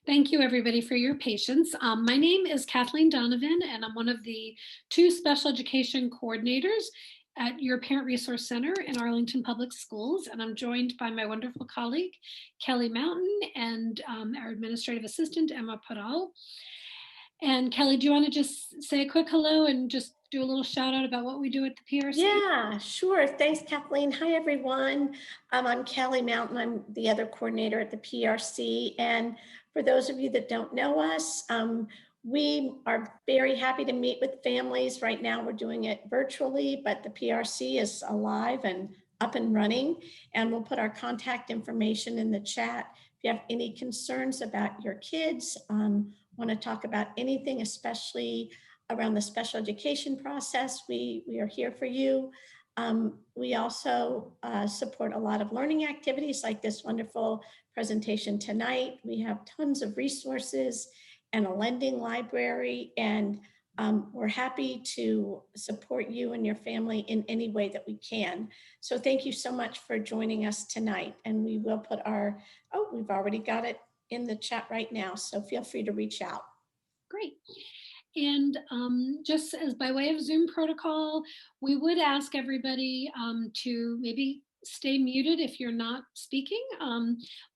Thank you, everybody, for your patience. My name is Kathleen Donovan, and I'm one of the two special education coordinators at your Parent Resource Center in Arlington Public Schools. And I'm joined by my wonderful colleague, Kelly Mountain, and our administrative assistant, Emma Paral. And Kelly, do you want to just say a quick hello and just do a little shout out about what we do at the PRC? Yeah, sure. Thanks, Kathleen. Hi, everyone. I'm Kelly Mountain. I'm the other coordinator at the PRC. And for those of you that don't know us, we are very happy to meet with families. Right now, we're doing it virtually, but the PRC is alive and up and running. And we'll put our contact information in the chat. If you have any concerns about your kids, want to talk about anything, especially around the special education process, we are here for you. We also support a lot of learning activities like this wonderful presentation tonight. We have tons of resources and a lending library, and we're happy to support you and your family in any way that we can. So thank you so much for joining us tonight. And we will put our, we've already got it in the chat right now, so feel free to reach out. Great. And just as by way of Zoom protocol, we would ask everybody to maybe stay muted if you're not speaking.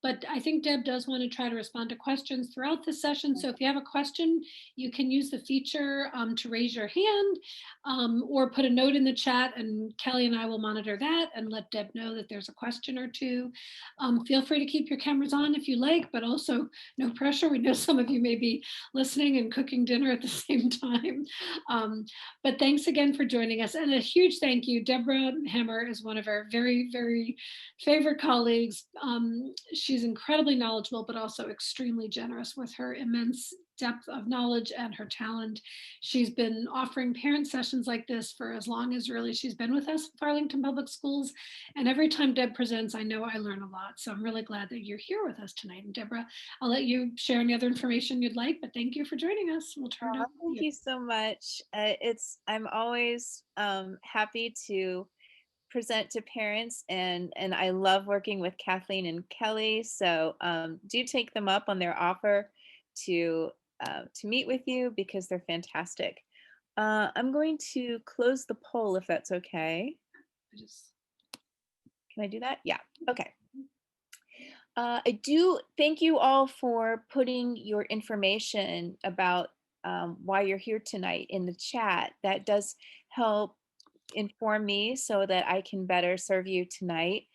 But I think Deb does want to try to respond to questions throughout the session. So if you have a question, you can use the feature to raise your hand or put a note in the chat, and Kelly and I will monitor that and let Deb know that there's a question or two. Feel free to keep your cameras on if you like, but also no pressure. We know some of you may be listening and cooking dinner at the same time. But thanks again for joining us. And a huge thank you. Deborah Hammer is one of our very, very favorite colleagues. She's incredibly knowledgeable, but also extremely generous with her immense depth of knowledge and her talent. She's been offering parent sessions like this for as long as really she's been with us at Arlington Public Schools. And every time Deb presents, I know I learn a lot. So I'm really glad that you're here with us tonight. And Deborah, I'll let you share any other information you'd like, but thank you for joining us. We'll turn it over to you. Thank you so much. I'm always happy to present to parents, and I love working with Kathleen and Kelly. So do take them up on their offer to meet with you because they're fantastic. I'm going to close the poll if that's okay. Can I do that? Yeah. Okay. I do thank you all for putting your information about why you're here tonight in the chat. That does help inform me so that I can better serve you tonight.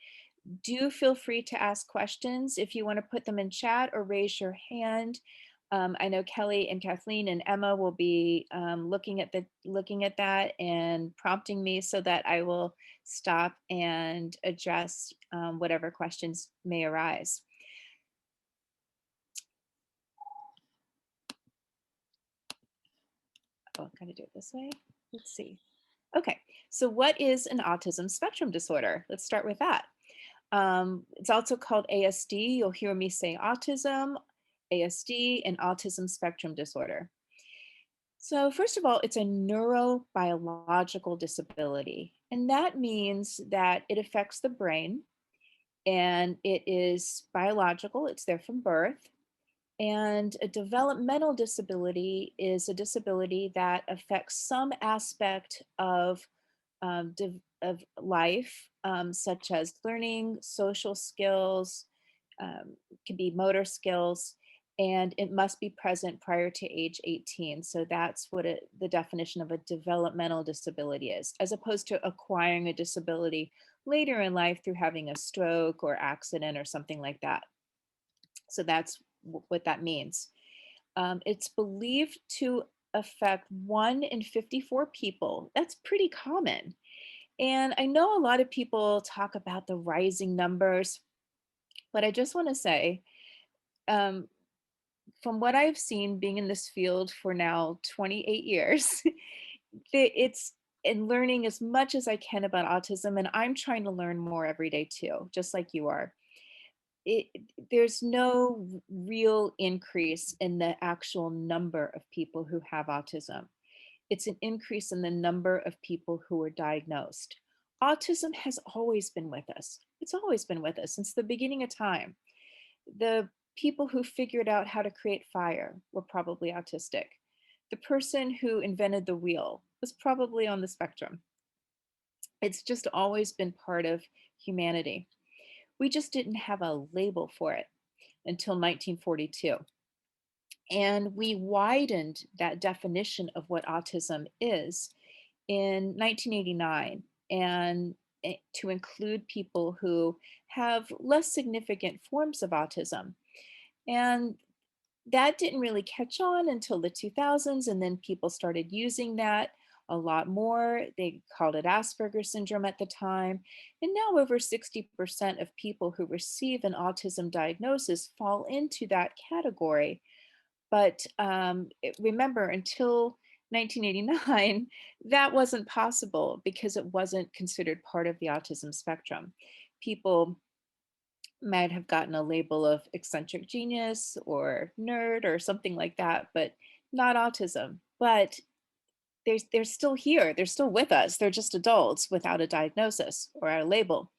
Do feel free to ask questions if you want to put them in chat or raise your hand. I know Kelly and Kathleen and Emma will be looking at that and prompting me so that I will stop and address whatever questions may arise. Oh, I'm going to do it this way. Let's see. Okay, so what is an autism spectrum disorder? Let's start with that. It's also called ASD. You'll hear me say autism, ASD, and autism spectrum disorder. So first of all, it's a neurobiological disability, and that means that it affects the brain, and it is biological. It's there from birth. And a developmental disability is a disability that affects some aspect of life, such as learning, social skills, can be motor skills, and it must be present prior to age 18. So that's what the definition of a developmental disability is, as opposed to acquiring a disability later in life through having a stroke or accident or something like that. So that's what that means. It's believed to affect 1 in 54 people. That's pretty common. And I know a lot of people talk about the rising numbers, but I just want to say, from what I've seen being in this field for now 28 years, it's in learning as much as I can about autism, and I'm trying to learn more every day too, just like you are. There's no real increase in the actual number of people who have autism. It's an increase in the number of people who are diagnosed. Autism has always been with us. It's always been with us since the beginning of time. The people who figured out how to create fire were probably autistic. The person who invented the wheel was probably on the spectrum. It's just always been part of humanity. We just didn't have a label for it until 1942. And we widened that definition of what autism is in 1989 and to include people who have less significant forms of autism. And that didn't really catch on until the 2000s, and then people started using that a lot more. They called it Asperger's syndrome at the time. And now over 60% of people who receive an autism diagnosis fall into that category. But remember, until 1989, that wasn't possible because it wasn't considered part of the autism spectrum. People might have gotten a label of eccentric genius or nerd or something like that, but not autism. But they're still here. They're still with us. They're just adults without a diagnosis or a label.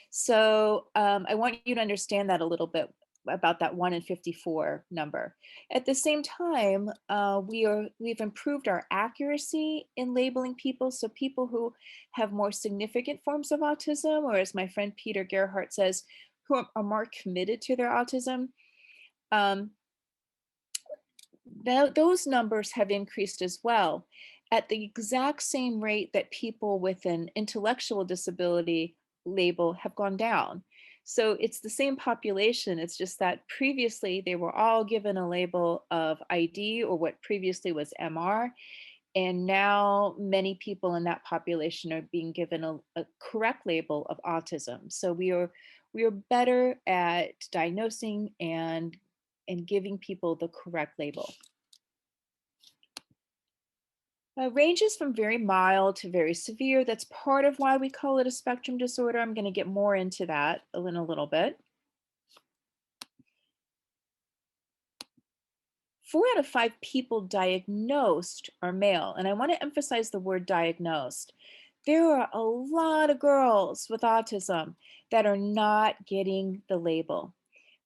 So I want you to understand that a little bit about that 1 in 54 number. At the same time, we've improved our accuracy in labeling people. So people who have more significant forms of autism, or as my friend Peter Gerhardt says, who are more committed to their autism, um, those numbers have increased as well at the exact same rate that people with an intellectual disability label have gone down. So it's the same population. It's just that previously they were all given a label of ID or what previously was MR. And now many people in that population are being given a correct label of autism. So we are better at diagnosing and giving people the correct label. Ranges from very mild to very severe. That's part of why we call it a spectrum disorder. I'm going to get more into that in a little bit. 4 out of 5 people diagnosed are male, and I want to emphasize the word diagnosed. There are a lot of girls with autism that are not getting the label.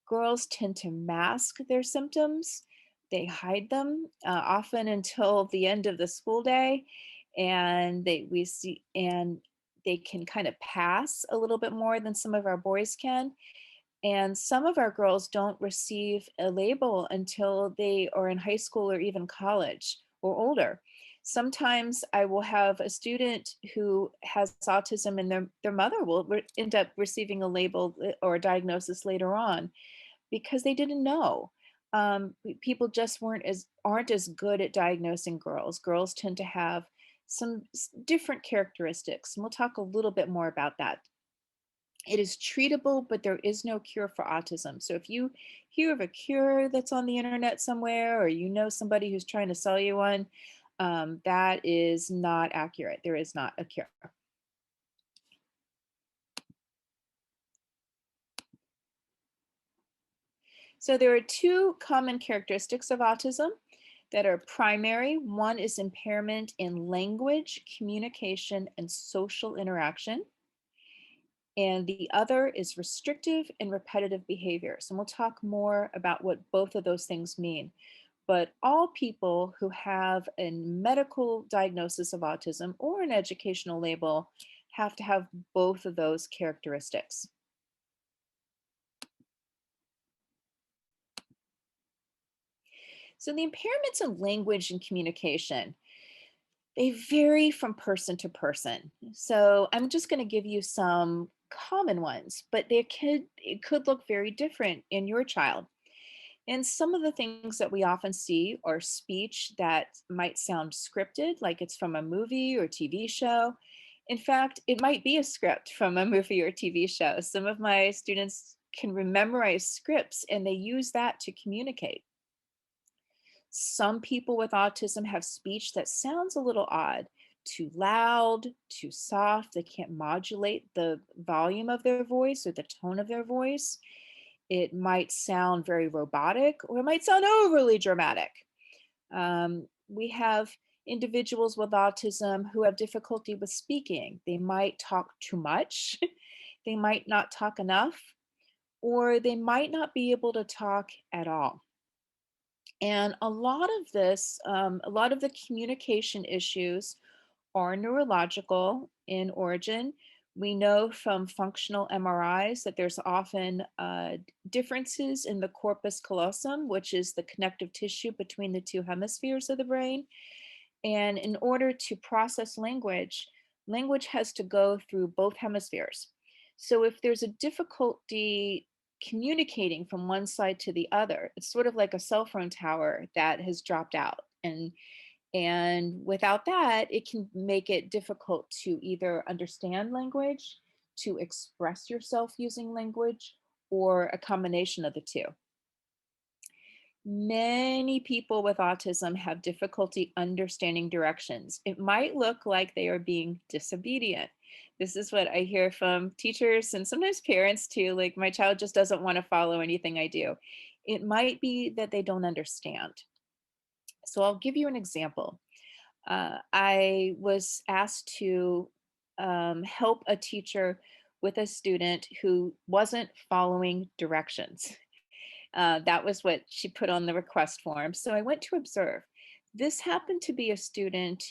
Girls tend to mask their symptoms. They hide them often until the end of the school day, and they can kind of pass a little bit more than some of our boys can. And some of our girls don't receive a label until they are in high school or even college or older. Sometimes I will have a student who has autism and their mother will end up receiving a label or a diagnosis later on because they didn't know. People just aren't as good at diagnosing girls. Girls tend to have some different characteristics, and we'll talk a little bit more about that. It is treatable, but there is no cure for autism. So if you hear of a cure that's on the internet somewhere, or you know somebody who's trying to sell you one, that is not accurate. There is not a cure. So there are 2 common characteristics of autism that are primary. One is impairment in language, communication, and social interaction. And the other is restrictive and repetitive behaviors. And we'll talk more about what both of those things mean. But all people who have a medical diagnosis of autism or an educational label have to have both of those characteristics. So the impairments in language and communication, they vary from person to person. So I'm just going to give you some common ones, but it could look very different in your child. And some of the things that we often see are speech that might sound scripted, like it's from a movie or TV show. In fact, it might be a script from a movie or TV show. Some of my students can memorize scripts and they use that to communicate. Some people with autism have speech that sounds a little odd, too loud, too soft. They can't modulate the volume of their voice or the tone of their voice. It might sound very robotic, or it might sound overly dramatic. We have individuals with autism who have difficulty with speaking. They might talk too much. They might not talk enough, or they might not be able to talk at all. And a lot of this, a lot of the communication issues are neurological in origin. We know from functional MRIs that there's often differences in the corpus callosum, which is the connective tissue between the two hemispheres of the brain. And in order to process language, language has to go through both hemispheres. So if there's a difficulty communicating from one side to the other, it's sort of like a cell phone tower that has dropped out. And without that, it can make it difficult to either understand language, to express yourself using language, or a combination of the two. Many people with autism have difficulty understanding directions. It might look like they are being disobedient. This is what I hear from teachers and sometimes parents too, like my child just doesn't want to follow anything I do. It might be that they don't understand. So I'll give you an example. I was asked to help a teacher with a student who wasn't following directions. That was what she put on the request form. So I went to observe. This happened to be a student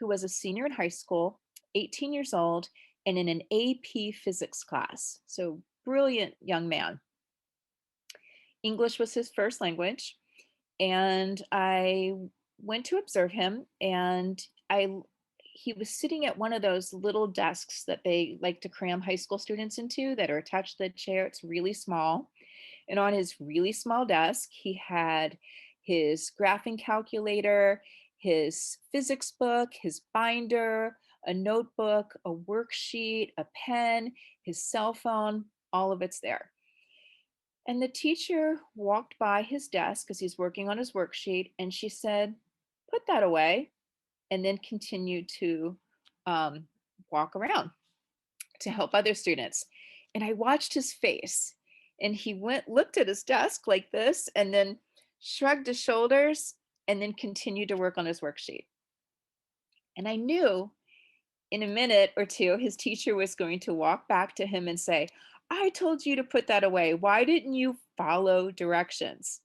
who was a senior in high school, 18 years old, and in an AP physics class. So brilliant young man. English was his first language. And I went to observe him, and he was sitting at one of those little desks that they like to cram high school students into that are attached to the chair. It's really small. And on his really small desk, he had his graphing calculator, his physics book, his binder, a notebook, a worksheet, a pen, his cell phone, all of it's there. And the teacher walked by his desk because he's working on his worksheet, and she said, "Put that away," and then continued to um, walk around to help other students. And I watched his face, and he looked at his desk like this, and then shrugged his shoulders, and then continued to work on his worksheet. And I knew in a minute or two, his teacher was going to walk back to him and say, "I told you to put that away. Why didn't you follow directions?"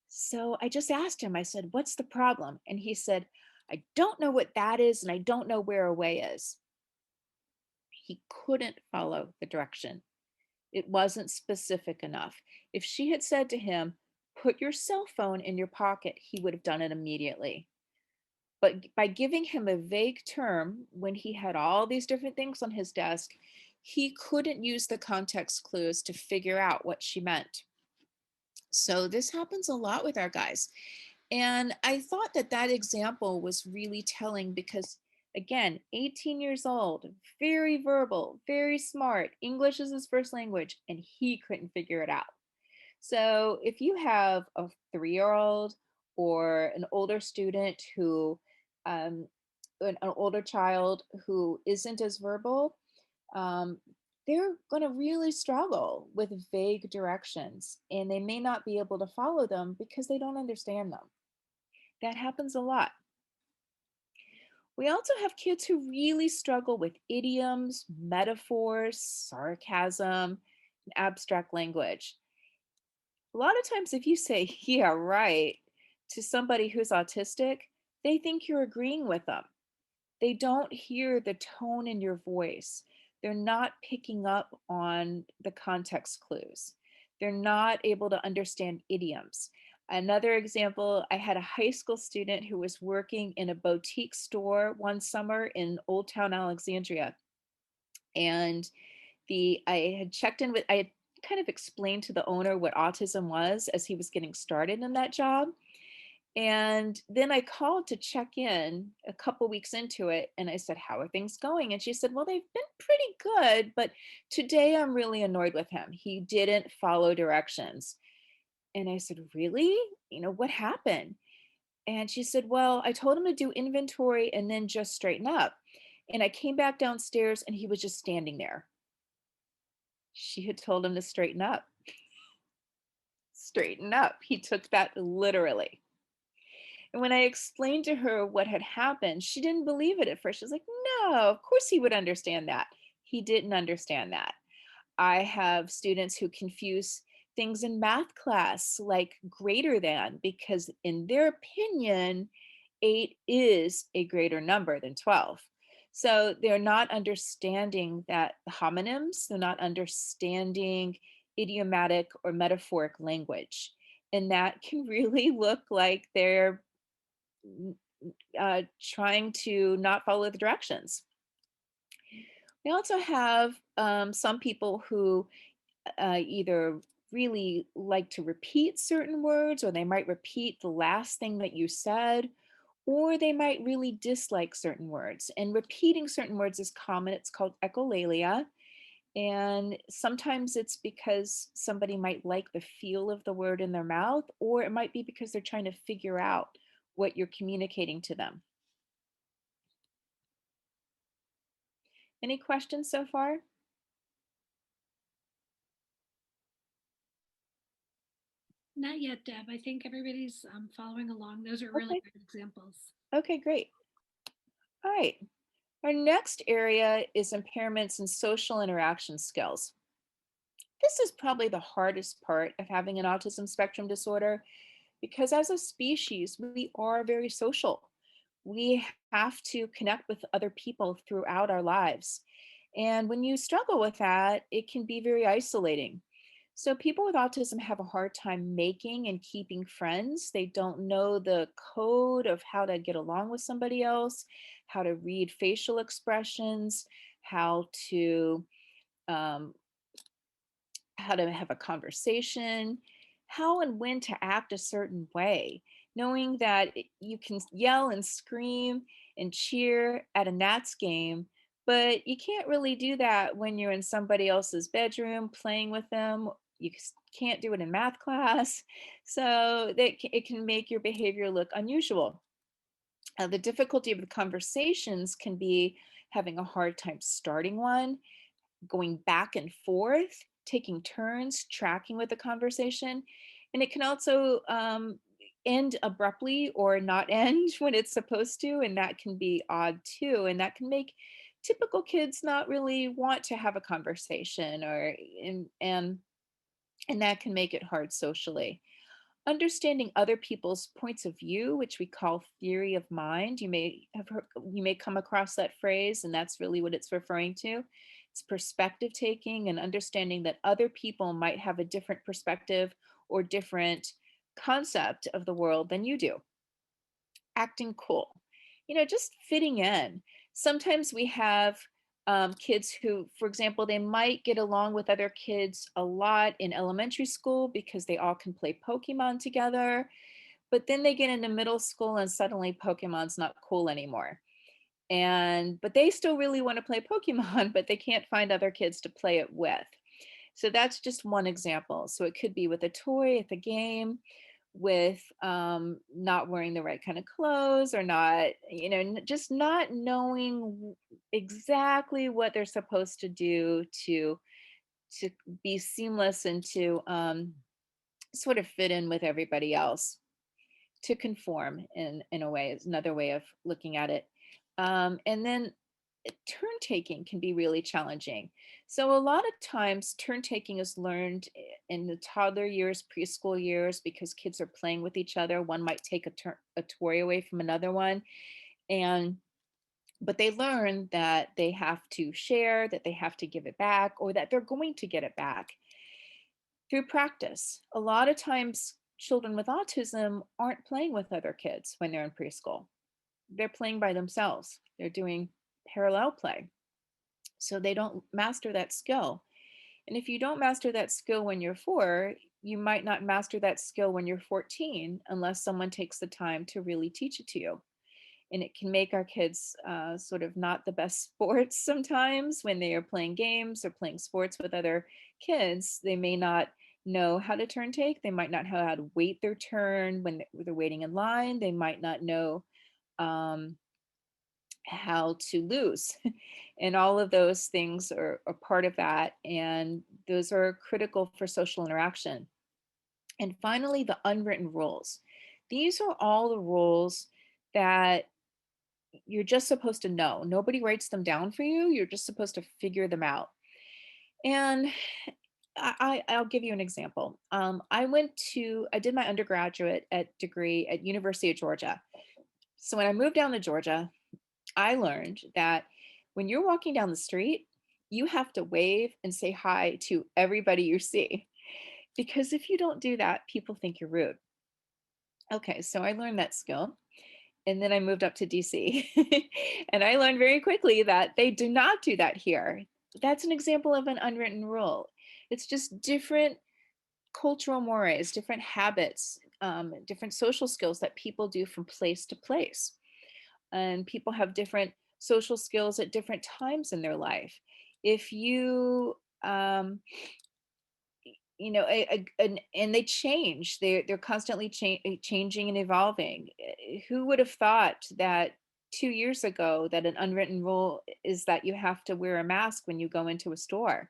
So I just asked him, I said, "What's the problem?" And he said, "I don't know what that is, and I don't know where away is." He couldn't follow the direction. It wasn't specific enough. If she had said to him, "Put your cell phone in your pocket," he would have done it immediately. But by giving him a vague term when he had all these different things on his desk, he couldn't use the context clues to figure out what she meant. So this happens a lot with our guys. And I thought that that example was really telling because, again, 18 years old, very verbal, very smart, English is his first language, and he couldn't figure it out. So if you have a 3-year-old or an older student who, an older child who isn't as verbal, um, they're going to really struggle with vague directions, and they may not be able to follow them because they don't understand them. That happens a lot. We also have kids who really struggle with idioms, metaphors, sarcasm, and abstract language. A lot of times, if you say, "Yeah, right," to somebody who's autistic, they think you're agreeing with them. They don't hear the tone in your voice. They're not picking up on the context clues. They're not able to understand idioms. Another example, I had a high school student who was working in a boutique store one summer in Old Town Alexandria. And I had checked in with, I had kind of explained to the owner what autism was as he was getting started in that job. And then I called to check in a couple weeks into it, and I said, "How are things going?" And she said, "Well, they've been pretty good, but today I'm really annoyed with him. He didn't follow directions." And I said, "Really? What happened?" And she said, "Well, I told him to do inventory and then just straighten up. And I came back downstairs and he was just standing there." She had told him to straighten up. Straighten up. He took that literally. And when I explained to her what had happened, she didn't believe it at first. She was like, "No, of course he would understand that." He didn't understand that. I have students who confuse things in math class like greater than, because in their opinion, 8 is a greater number than 12. So they're not understanding that homonyms, they're not understanding idiomatic or metaphoric language. And that can really look like they're trying to not follow the directions. We also have some people who either really like to repeat certain words, or they might repeat the last thing that you said, or they might really dislike certain words. And repeating certain words is common. It's called echolalia. And sometimes it's because somebody might like the feel of the word in their mouth, or it might be because they're trying to figure out what you're communicating to them. Any questions so far? Not yet, Deb. I think everybody's following along. Those are really Okay. good examples. Okay, great. All right. Our next area is impairments in social interaction skills. This is probably the hardest part of having an autism spectrum disorder, because as a species, we are very social. We have to connect with other people throughout our lives. And when you struggle with that, it can be very isolating. So people with autism have a hard time making and keeping friends. They don't know the code of how to get along with somebody else, how to read facial expressions, how to um, how to have a conversation, how and when to act a certain way, knowing that you can yell and scream and cheer at a Nats game, but you can't really do that when you're in somebody else's bedroom playing with them. You can't do it in math class. So it can make your behavior look unusual. The difficulty of the conversations can be having a hard time starting one, going back and forth, taking turns, tracking with the conversation. And it can also end abruptly or not end when it's supposed to. And that can be odd too. And that can make typical kids not really want to have a conversation, or and that can make it hard socially. Understanding other people's points of view, which we call theory of mind. You may come across that phrase, and that's really what it's referring to. It's perspective taking and understanding that other people might have a different perspective or different concept of the world than you do. Acting cool, just fitting in. Sometimes we have kids who, for example, they might get along with other kids a lot in elementary school because they all can play Pokemon together. But then they get into middle school and suddenly Pokemon's not cool anymore. But they still really want to play Pokemon, but they can't find other kids to play it with. So that's just one example. So it could be with a toy, at the game, with not wearing the right kind of clothes, or not, just not knowing exactly what they're supposed to do to be seamless and to sort of fit in with everybody else, to conform in a way is another way of looking at it. And then turn taking can be really challenging. So a lot of times turn taking is learned in the toddler years, preschool years, because kids are playing with each other. One might take a toy away from another one, and but they learn that they have to share, that they have to give it back, or that they're going to get it back through practice. A lot of times children with autism aren't playing with other kids when they're in preschool. They're playing by themselves. They're doing parallel play. So they don't master that skill. And if you don't master that skill when you're 4, you might not master that skill when you're 14 unless someone takes the time to really teach it to you. And it can make our kids sort of not the best sports sometimes when they are playing games or playing sports with other kids. They may not know how to turn take. They might not know how to wait their turn when they're waiting in line. They might not know um, how to lose. And all of those things are a part of that. And those are critical for social interaction. And finally, the unwritten rules. These are all the rules that you're just supposed to know. Nobody writes them down for you. You're just supposed to figure them out. And I'll give you an example. I did my undergraduate degree at University of Georgia. So when I moved down to Georgia, I learned that when you're walking down the street, you have to wave and say hi to everybody you see. Because if you don't do that, people think you're rude. Okay, so I learned that skill. And then I moved up to DC. And I learned very quickly that they do not do that here. That's an example of an unwritten rule. It's just different cultural mores, different habits, different social skills that people do from place to place. And people have different social skills at different times in their life. If you, and they change. They're constantly changing and evolving. Who would have thought that 2 years ago that an unwritten rule is that you have to wear a mask when you go into a store?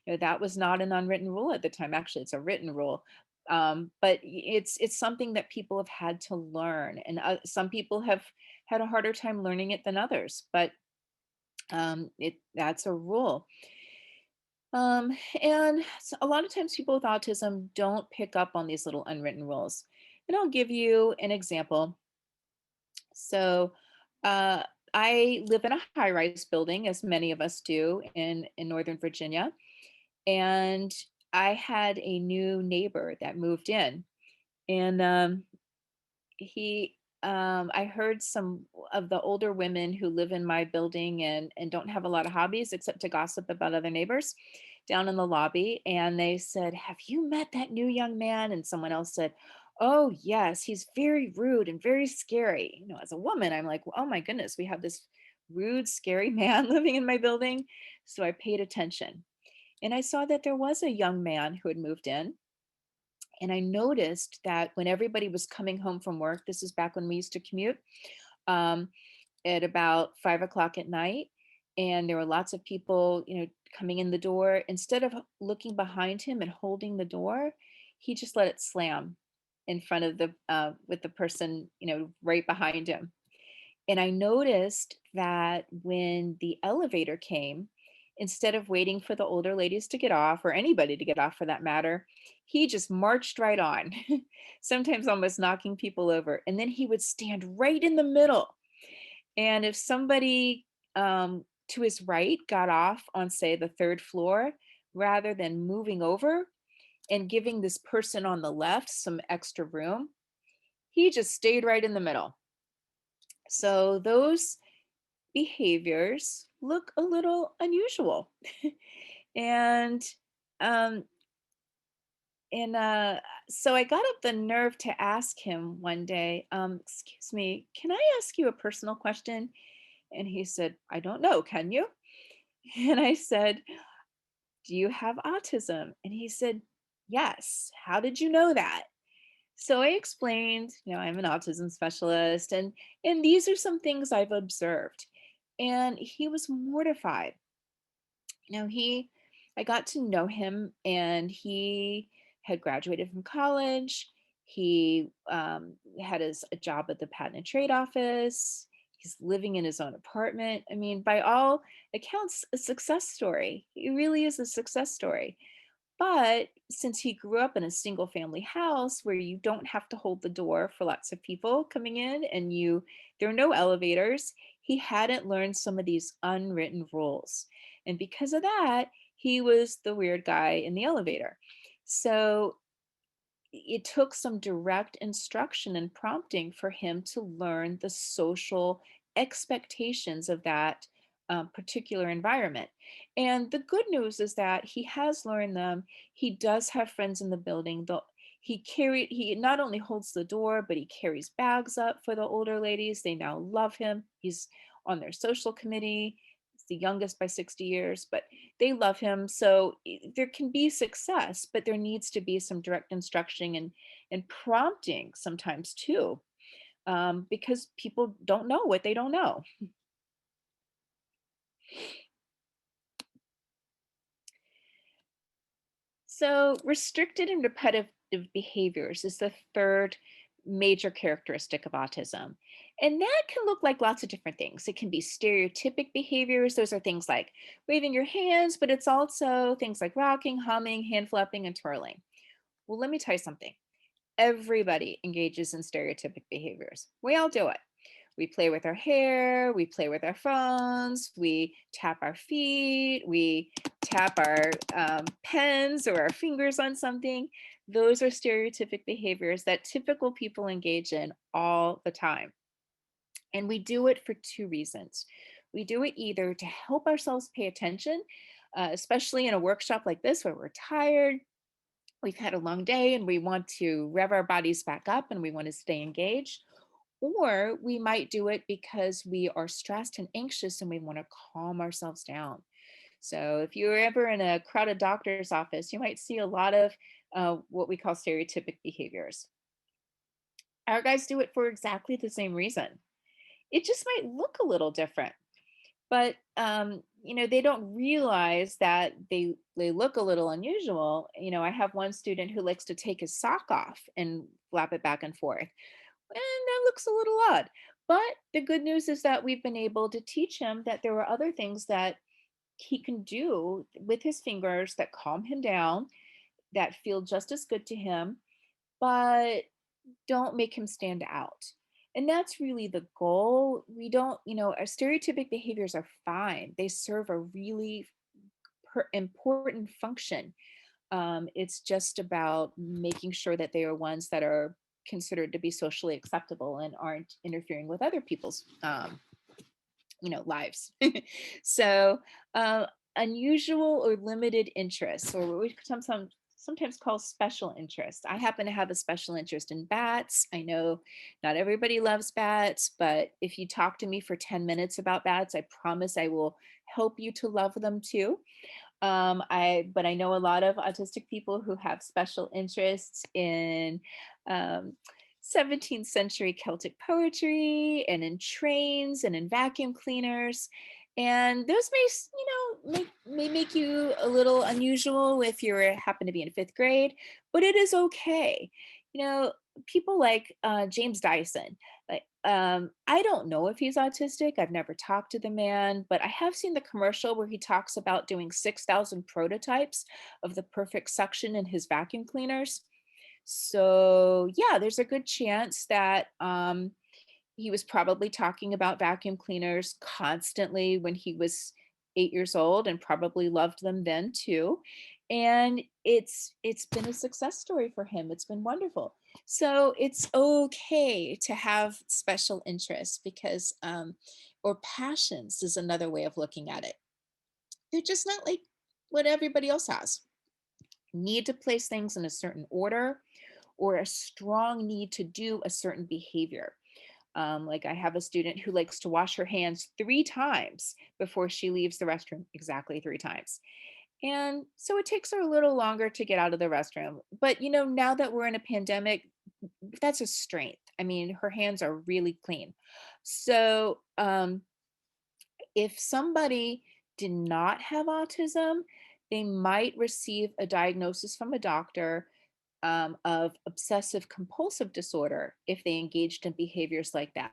That was not an unwritten rule at the time. Actually, it's a written rule. But it's something that people have had to learn, and some people have had a harder time learning it than others. But that's a rule. And a lot of times people with autism don't pick up on these little unwritten rules. And I'll give you an example. So uh, I live in a high-rise building, as many of us do in Northern Virginia. And I had a new neighbor that moved in. And I heard some of the older women who live in my building and don't have a lot of hobbies except to gossip about other neighbors down in the lobby. And they said, "Have you met that new young man?" And someone else said, "Oh, yes, he's very rude and very scary." As a woman, I'm like, "Oh my goodness, we have this rude, scary man living in my building." So I paid attention. And I saw that there was a young man who had moved in. And I noticed that when everybody was coming home from work, this is back when we used to commute, um, at about 5 o'clock at night, and there were lots of people, coming in the door. Instead of looking behind him and holding the door, he just let it slam in front of with the person, right behind him. And I noticed that when the elevator came, instead of waiting for the older ladies to get off, or anybody to get off for that matter, he just marched right on, sometimes almost knocking people over. And then he would stand right in the middle. And if somebody to his right got off on, say, the third floor, rather than moving over and giving this person on the left some extra room, he just stayed right in the middle. So those behaviors look a little unusual. and um and so I got up the nerve to ask him one day, "Excuse me, can I ask you a personal question?" And he said, "I don't know, can you?" And I said, "Do you have autism?" And he said, "Yes. How did you know that?" So I explained, I'm an autism specialist, and these are some things I've observed. And he was mortified. He I got to know him, and he had graduated from college. He had a job at the Patent and Trade Office. He's living in his own apartment. I mean, by all accounts, a success story. He really is a success story. But since he grew up in a single family house where you don't have to hold the door for lots of people coming in, and there are no elevators, he hadn't learned some of these unwritten rules. And because of that, he was the weird guy in the elevator. So it took some direct instruction and prompting for him to learn the social expectations of that particular environment. And the good news is that he has learned them. He does have friends in the building. He not only holds the door, but he carries bags up for the older ladies. They now love him. He's on their social committee. He's the youngest by 60 years, but they love him. So there can be success, but there needs to be some direct instruction and prompting sometimes too, because people don't know what they don't know. So restricted and repetitive behaviors is the third major characteristic of autism. And that can look like lots of different things. It can be stereotypic behaviors. Those are things like waving your hands, but it's also things like rocking, humming, hand flapping, and twirling. Well, let me tell you something. Everybody engages in stereotypic behaviors. We all do it. We play with our hair, we play with our phones, we tap our feet, we tap our pens or our fingers on something. Those are stereotypic behaviors that typical people engage in all the time. And we do it for two reasons. We do it either to help ourselves pay attention, especially in a workshop like this where we're tired, we've had a long day and we want to rev our bodies back up and we want to stay engaged. Or we might do it because we are stressed and anxious and we want to calm ourselves down. So if you're ever in a crowded doctor's office, you might see a lot of what we call stereotypic behaviors. Our guys do it for exactly the same reason. It just might look a little different, but they don't realize that they look a little unusual. I have one student who likes to take his sock off and flap it back and forth, and that looks a little odd. But the good news is that we've been able to teach him that there are other things that he can do with his fingers that calm him down, that feel just as good to him, but don't make him stand out. And that's really the goal. We don't, our stereotypic behaviors are fine. They serve a really important function. It's just about making sure that they are ones that are considered to be socially acceptable and aren't interfering with other people's lives. So unusual or limited interests, or what we sometimes call special interest. I happen to have a special interest in bats. I know not everybody loves bats, but if you talk to me for 10 minutes about bats, I promise I will help you to love them too. But I know a lot of autistic people who have special interests in um, 17th century Celtic poetry and in trains and in vacuum cleaners. And those may make you a little unusual if you happen to be in fifth grade, but it is okay. People like James Dyson, like I don't know if he's autistic. I've never talked to the man, but I have seen the commercial where he talks about doing 6,000 prototypes of the perfect suction in his vacuum cleaners. So yeah, there's a good chance that he was probably talking about vacuum cleaners constantly when he was 8 years old and probably loved them then too. And it's been a success story for him. It's been wonderful. So it's okay to have special interests because or passions is another way of looking at it. They're just not like what everybody else has. Need to place things in a certain order or a strong need to do a certain behavior. Like I have a student who likes to wash her hands 3 times before she leaves the restroom, exactly 3 times. And so it takes her a little longer to get out of the restroom. But now that we're in a pandemic, that's a strength. I mean, her hands are really clean. So if somebody did not have autism, they might receive a diagnosis from a doctor of obsessive compulsive disorder if they engaged in behaviors like that.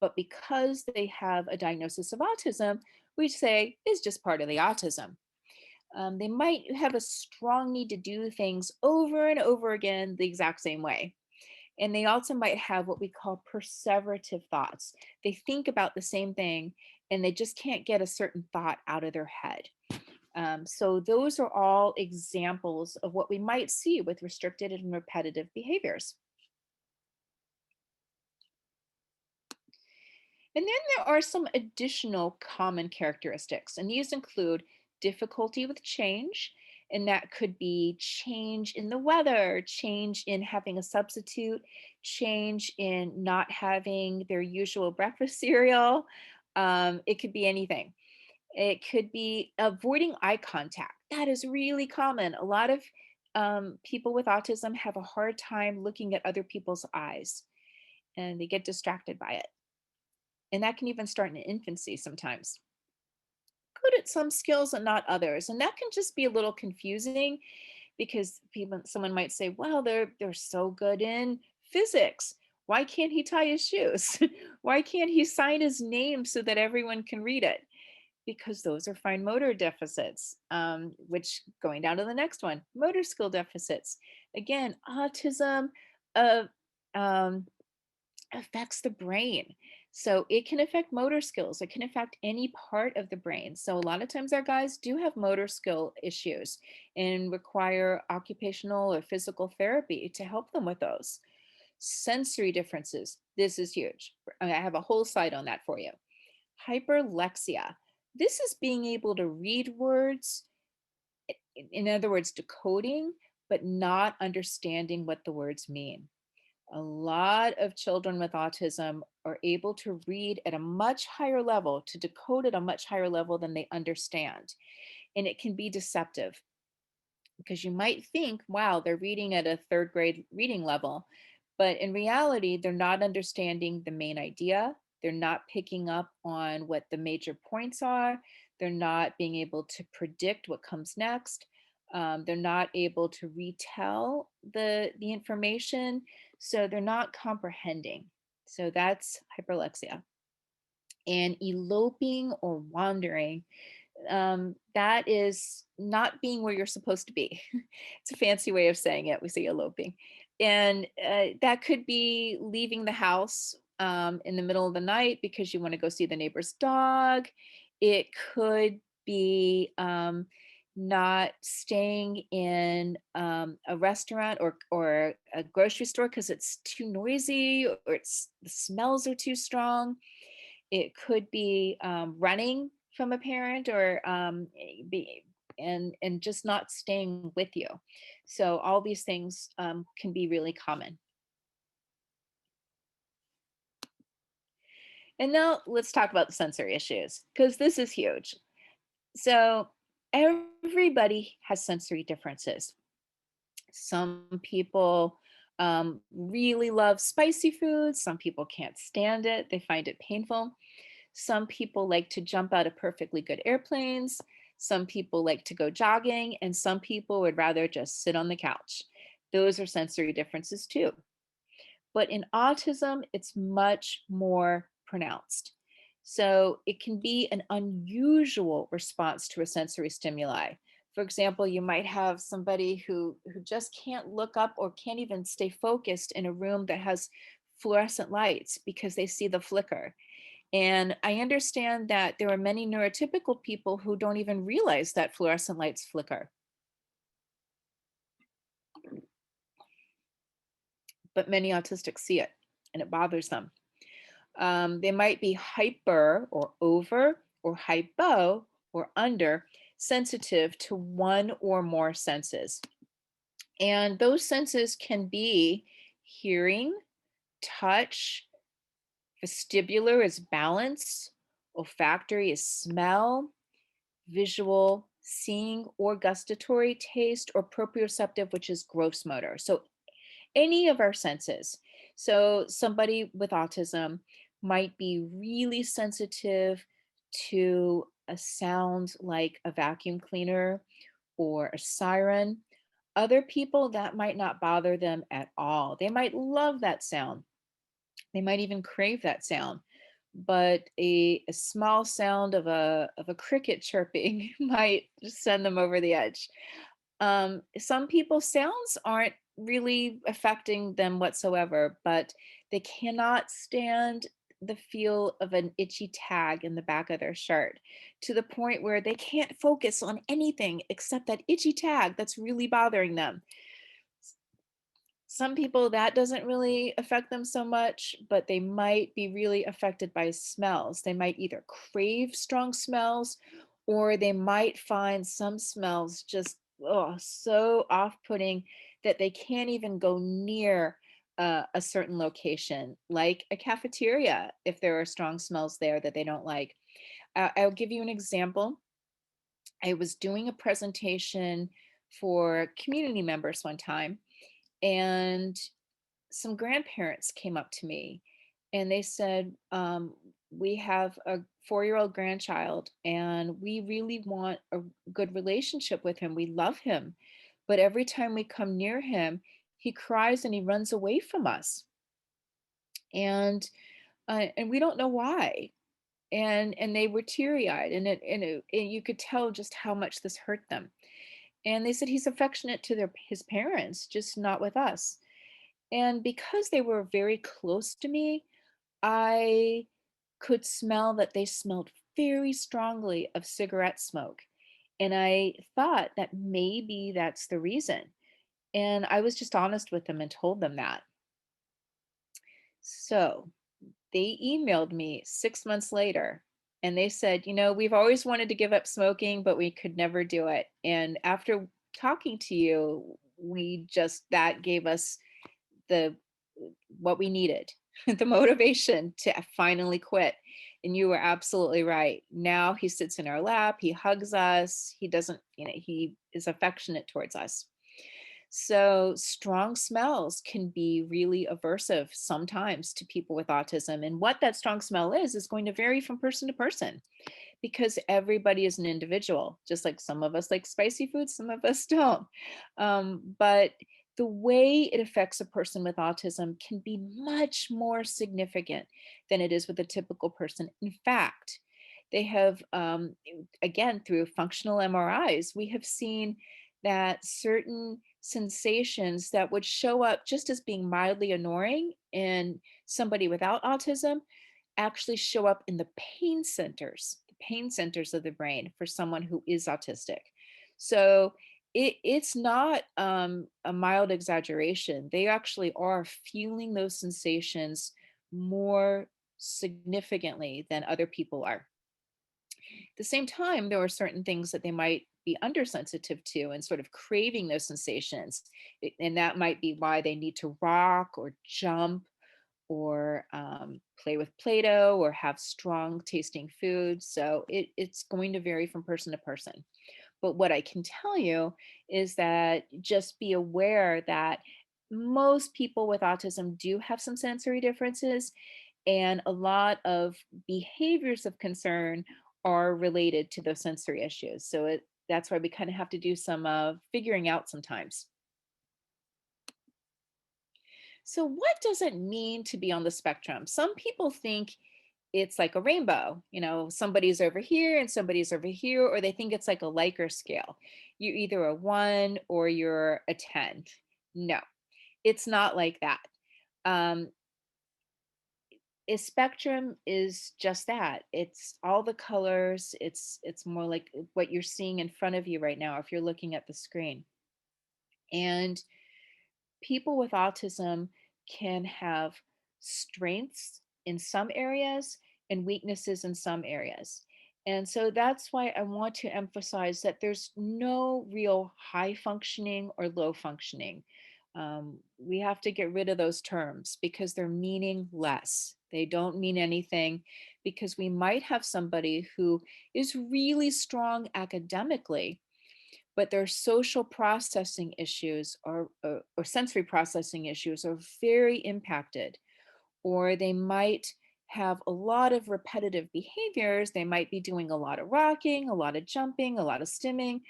But because they have a diagnosis of autism, we say is just part of the autism. They might have a strong need to do things over and over again the exact same way. And they also might have what we call perseverative thoughts. They think about the same thing and they just can't get a certain thought out of their head. So those are all examples of what we might see with restricted and repetitive behaviors. And then there are some additional common characteristics, and these include difficulty with change, and that could be change in the weather, change in having a substitute, change in not having their usual breakfast cereal. It could be anything. It could be avoiding eye contact. That is really common. A lot of people with autism have a hard time looking at other people's eyes and they get distracted by it. And that can even start in infancy sometimes. Good at some skills and not others. And that can just be a little confusing because someone might say, well, they're so good in Physics. Why can't he tie his shoes? Why can't he sign his name so that everyone can read it? Because those are fine motor deficits, which going down to the next one, motor skill deficits. Again, autism uh, um, affects the brain. So it can affect motor skills. It can affect any part of the brain. So a lot of times our guys do have motor skill issues and require occupational or physical therapy to help them with those. Sensory differences. This is huge. I have a whole slide on that for you. Hyperlexia. This is being able to read words, in other words, decoding, but not understanding what the words mean. A lot of children with autism are able to read at a much higher level, to decode at a much higher level than they understand. And it can be deceptive because you might think, wow, they're reading at a third grade reading level. But in reality, they're not understanding the main idea. They're not picking up on what the major points are. They're not being able to predict what comes next. They're not able to retell the information. So they're not comprehending. So that's hyperlexia. And eloping or wandering, that is not being where you're supposed to be. It's a fancy way of saying it. We say eloping. And that could be leaving the house in the middle of the night because you want to go see the neighbor's dog. It could be not staying in a restaurant or a grocery store because it's too noisy or the smells are too strong. It could be running from a parent or and just not staying with you. So all these things can be really common. And now let's talk about the sensory issues because this is huge. So everybody has sensory differences. Some people really love spicy foods. Some people can't stand it. They find it painful. Some people like to jump out of perfectly good airplanes. Some people like to go jogging, and some people would rather just sit on the couch. Those are sensory differences too. But in autism, it's much more pronounced. So it can be an unusual response to a sensory stimuli. For example, you might have somebody who just can't look up or can't even stay focused in a room that has fluorescent lights because they see the flicker. And I understand that there are many neurotypical people who don't even realize that fluorescent lights flicker. But many autistics see it and it bothers them. They might be hyper or over or hypo or under sensitive to one or more senses. And those senses can be hearing, touch, vestibular is balance, olfactory is smell, visual, seeing, or gustatory, taste, or proprioceptive, which is gross motor. So any of our senses. So somebody with autism might be really sensitive to a sound like a vacuum cleaner or a siren. Other people, that might not bother them at all. They might love that sound. They might even crave that sound. But a small sound of a cricket chirping might just send them over the edge. Some people sounds aren't really affecting them whatsoever, but they cannot stand the feel of an itchy tag in the back of their shirt to the point where they can't focus on anything except that itchy tag that's really bothering them. Some people that doesn't really affect them so much, but they might be really affected by smells. They might either crave strong smells or they might find some smells just so off-putting that they can't even go near a certain location, like a cafeteria, if there are strong smells there that they don't like. I'll give you an example. I was doing a presentation for community members one time, and some grandparents came up to me and they said, we have a 4-year-old grandchild and we really want a good relationship with him. We love him. But every time we come near him, he cries and he runs away from us. And we don't know why. And they were teary-eyed, and you could tell just how much this hurt them. And they said he's affectionate to his parents, just not with us. And because they were very close to me, I could smell that they smelled very strongly of cigarette smoke. And I thought that maybe that's the reason. And I was just honest with them and told them that. So they emailed me 6 months later and they said, we've always wanted to give up smoking, but we could never do it. And after talking to you, that gave us the what we needed, the motivation to finally quit. And you were absolutely right. Now he sits in our lap, he hugs us, he doesn't, he is affectionate towards us. So strong smells can be really aversive sometimes to people with autism. And what that strong smell is going to vary from person to person because everybody is an individual, just like some of us like spicy food, some of us don't. But the way it affects a person with autism can be much more significant than it is with a typical person. In fact, they have, again, through functional MRIs, we have seen that certain sensations that would show up just as being mildly annoying in somebody without autism actually show up in the pain centers of the brain for someone who is autistic. So it's not a mild exaggeration. They actually are feeling those sensations more significantly than other people are. At the same time, there are certain things that they might be undersensitive to and sort of craving those sensations. And that might be why they need to rock or jump or play with Play-Doh or have strong tasting food. So it's going to vary from person to person. But what I can tell you is that just be aware that most people with autism do have some sensory differences, and a lot of behaviors of concern are related to those sensory issues. So that's why we kind of have to do some figuring out sometimes. So, what does it mean to be on the spectrum? Some people think it's like a rainbow, somebody's over here and somebody's over here, or they think it's like a Likert scale. You're either a 1 or you're a 10. No, it's not like that. Um, a spectrum is just that. It's all the colors. It's more like what you're seeing in front of you right now if you're looking at the screen. And people with autism can have strengths in some areas and weaknesses in some areas. And so that's why I want to emphasize that there's no real high functioning or low functioning. We have to get rid of those terms because they're meaningless. They don't mean anything because we might have somebody who is really strong academically, but their social processing issues or sensory processing issues are very impacted, or they might have a lot of repetitive behaviors. They might be doing a lot of rocking, a lot of jumping, a lot of stimming,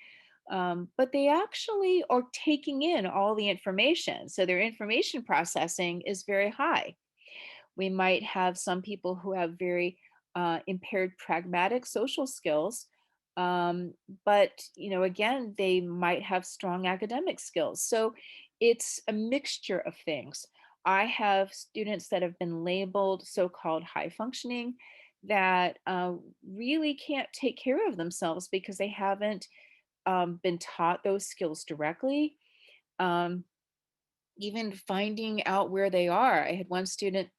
but they actually are taking in all the information. So their information processing is very high. We might have some people who have very impaired pragmatic social skills. But, again, they might have strong academic skills. So it's a mixture of things. I have students that have been labeled so-called high functioning that really can't take care of themselves because they haven't been taught those skills directly. Um, Even finding out where they are. I had one student,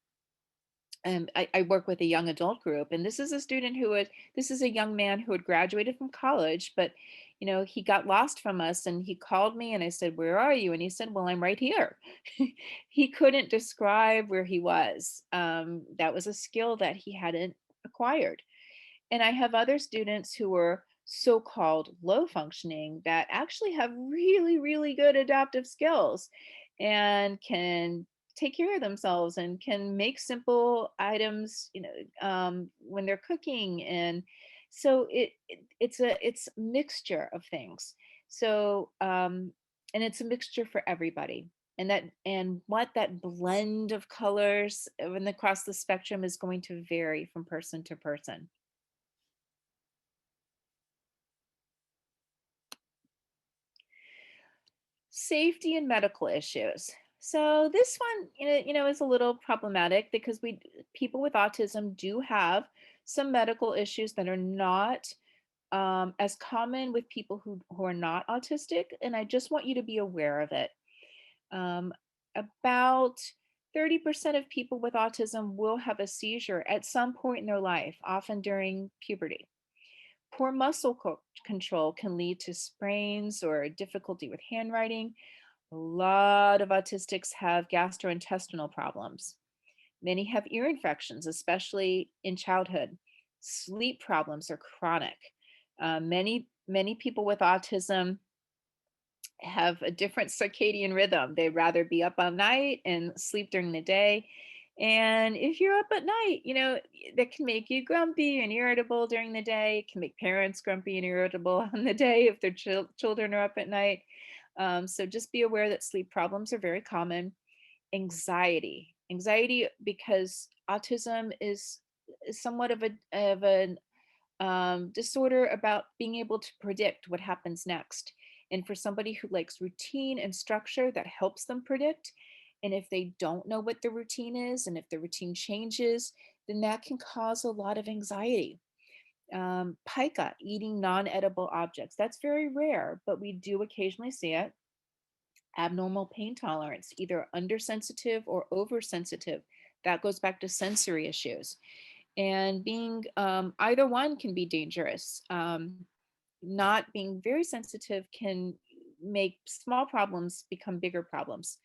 I work with a young adult group, and this is a young man who had graduated from college, but he got lost from us, and he called me, and I said, "Where are you?" And he said, "Well, I'm right here." He couldn't describe where he was. That was a skill that he hadn't acquired. And I have other students who are so-called low functioning that actually have really, really good adaptive skills and can take care of themselves and can make simple items, when they're cooking. And so it's a mixture of things. So and it's a mixture for everybody. and what that blend of colors across the spectrum is going to vary from person to person. Safety and medical issues. So this one, is a little problematic because people with autism do have some medical issues that are not as common with people who are not autistic, and I just want you to be aware of it. Um, about 30% of people with autism will have a seizure at some point in their life, often during puberty. Poor muscle control can lead to sprains or difficulty with handwriting. A lot of autistics have gastrointestinal problems. Many have ear infections, especially in childhood. Sleep problems are chronic. Many people with autism have a different circadian rhythm. They'd rather be up all night and sleep during the day. And if you're up at night, that can make you grumpy and irritable during the day. It can make parents grumpy and irritable on the day if their children are up at night. So just be aware that sleep problems are very common. Anxiety, because autism is somewhat of an disorder about being able to predict what happens next. And for somebody who likes routine and structure, that helps them predict. And if they don't know what the routine is, and if the routine changes, then that can cause a lot of anxiety. Pica, eating non-edible objects. That's very rare, but we do occasionally see it. Abnormal pain tolerance, either undersensitive or oversensitive. That goes back to sensory issues. And being either one can be dangerous. Not being very sensitive can make small problems become bigger problems.